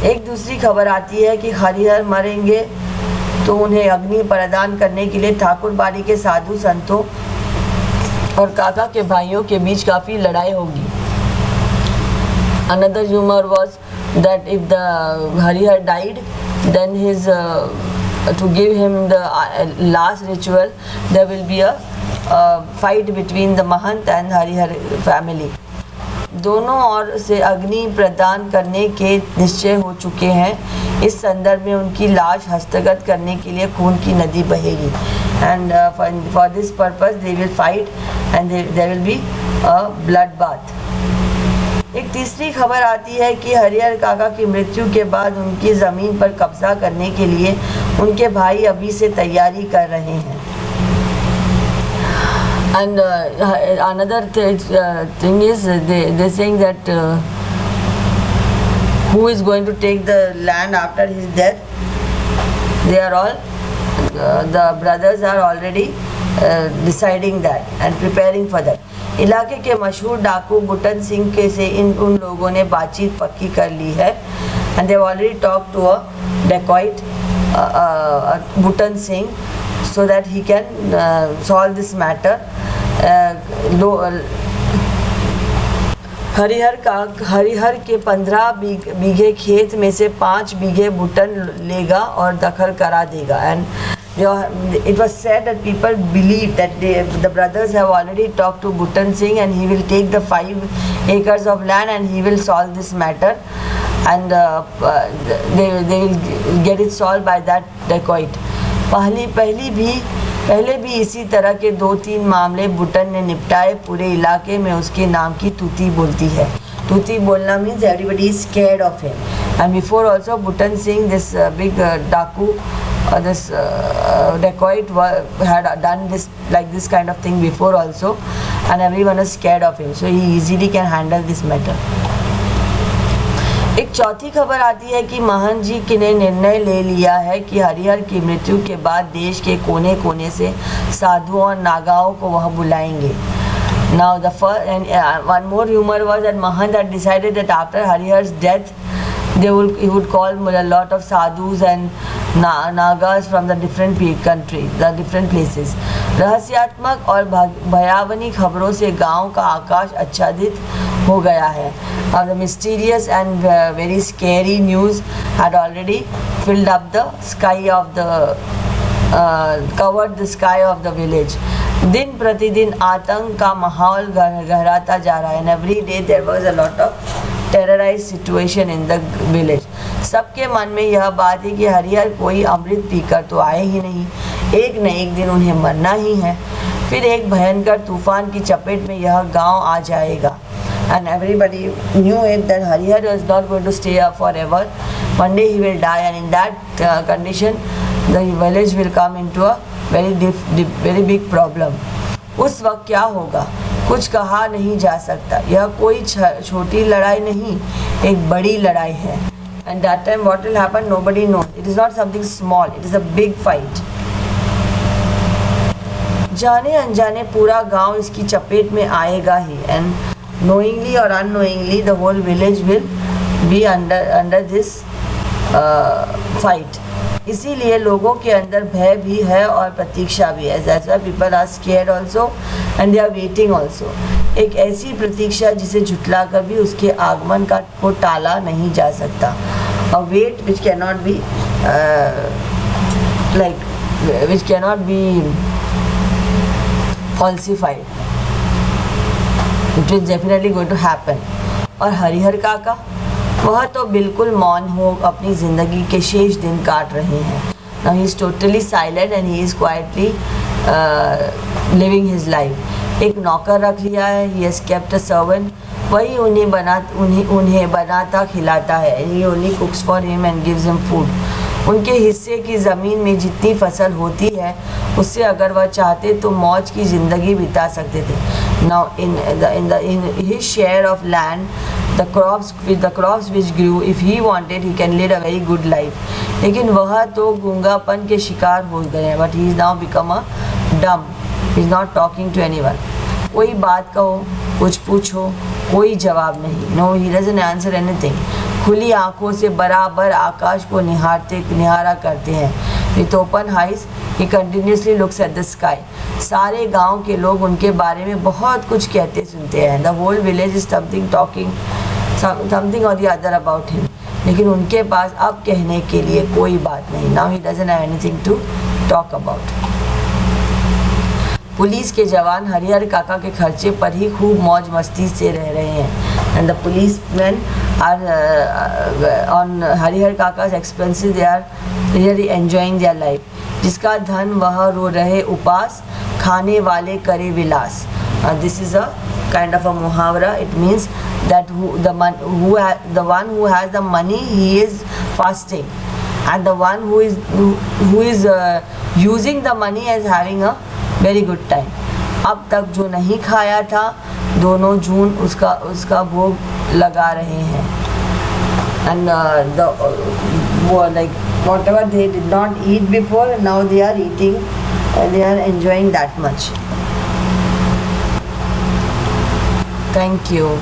एक दूसरी खबर आती है कि हरिहर मरेंगे तो उन्हें अग्नि प्रदान करने के लिए ठाकुर बाड़ी के साधु संतों और काका के भाइयों के बीच काफ़ी लड़ाई होगी. Another rumor was that if the Harihar died, then his to give him the last ritual, there will be a fight between the Mahant and Harihar family. दोनों ओर से अग्नि प्रदान करने के निश्चय हो चुके हैं. इस संदर्भ में उनकी लाश हस्तगत करने के लिए खून की नदी बहेगी. And for this purpose they will fight and there will be a blood bath. एक तीसरी खबर आती है कि हरिहर काका की मृत्यु के बाद उनकी ज़मीन पर कब्जा करने के लिए उनके भाई अभी से तैयारी कर रहे हैं. And another thing is they're saying that who is going to take the land after his death. They are all the brothers are already deciding that and preparing for that. इलाके के मशहूर डाकू बुटन सिंह के से उन लोगों ने बातचीत पक्की कर ली है. And they have already talked to a dacoit Bhutan Singh so that he can solve this matter. Harihar के 15 बीघे खेत में से 5 बीघे भूटन लेगा और दखल करा देगा. And it was said that people believe that the brothers have already talked to Bhutan Singh and he will take the 5 acres of land and he will solve this matter. And they will get it solved by that dacoit. पहले भी इसी तरह के 2-3 मामले भूटन ने निपटाए. पूरे इलाके में उसके नाम की तूती बोलती है. तूती बोलना means everybody is scared of him. And before also Bhutan Singh, this big daku, this dacoit had done this kind of thing before also, and everyone is scared of him. So he easily can handle this matter. एक चौथी खबर आती है कि महंत जी ने निर्णय ले लिया है कि हरिहर की मृत्यु के बाद देश के कोने कोने से साधुओं और नागाओं को वह बुलाएंगे. Now the first and one more rumor was that Mahant had decided that after Harihar's death he would call a lot of sadhus and nagas from the different places. रहस्यात्मक और भयावनी खबरों से गांव का आकाश आच्छादित हो गया है. The mysterious and very scary news had already filled up the sky of the covered the sky of the village. दिन प्रतिदिन आतंक का माहौल गहराता जा रहा है. And every day there was a lot of terrorized situation in the village. सबके मन में यह बात है कि हरिहर कोई अमृत पीकर तो आए ही नहीं. एक न एक दिन उन्हें मरना ही है. फिर एक भयंकर तूफान की चपेट में यह गांव आ जाएगा. And everybody knew it that Harihar was not going to stay up forever. One day he will die, and in that condition, the village will come into a very big problem. उस वक्त क्या होगा कुछ कहा नहीं जा सकता. यह कोई छोटी लड़ाई नहीं, एक बड़ी लड़ाई है. And that time what will happen nobody knows. It is not something small. It is a big fight. जाने अनजाने पूरा गांव इसकी चपेट में आएगा ही. And knowingly or unknowingly the whole village will be under this fight. इसीलिए लोगों के अंदर भय भी है और प्रतीक्षा भी है. That's why people are scared also and they are waiting also. एक ऐसी प्रतीक्षा जिसे झुटलाकर भी उसके आगमन को टाला नहीं जा सकता. A wait which cannot be which cannot be falsified. It is definitely going to happen. और हरिहर काका, वह तो बिल्कुल मौन हो अपनी ज़िंदगी के शेष दिन काट रहे हैं। Now he is totally silent and he is quietly living his life. एक नौकर रख लिया है, he has kept a servant, वही उन्हें बनाता खिलाता है। He only cooks for him and gives him food. उनके हिस्से की ज़मीन में जितनी फसल होती है उससे अगर वह चाहते तो मौज की ज़िंदगी बिता सकते थे। Now in his share of land, the crops which grew, if he wanted he can lead a very good life। लेकिन वह तो गूंगापन के शिकार हो गए हैं, but he is now become a dumb, he is not talking to anyone। कोई बात कहो, कुछ पूछो, कोई जवाब नहीं। No, he doesn't answer anything. खुली आंखों से बराबर आकाश को निहारा करते हैं। With open eyes he continuously looks at the sky. सारे गांव के लोग उनके बारे में बहुत कुछ कहते सुनते हैं। The whole village is something और द अदर अबाउट हिम। लेकिन उनके पास अब कहने के लिए कोई बात नहीं। Now he doesn't have anything to talk about. पुलिस के जवान हरिहर काका के खर्चे पर ही खूब मौज मस्ती से रह रहे हैं। And the policeman are on Harihar काका's expenses, they are really enjoying their life। जिसका धन वह रो रहे उपास, खाने वाले करे विलास। This is a kind of a muhavara। It means that the one who has the money, he is fasting, and the one who is using the money is having a very good time। अब तक जो नहीं खाया था, दोनों जून उसका भोग लगा रहे हैं। And like whatever they did not eat before, now they are eating and they are enjoying that much। Thank you।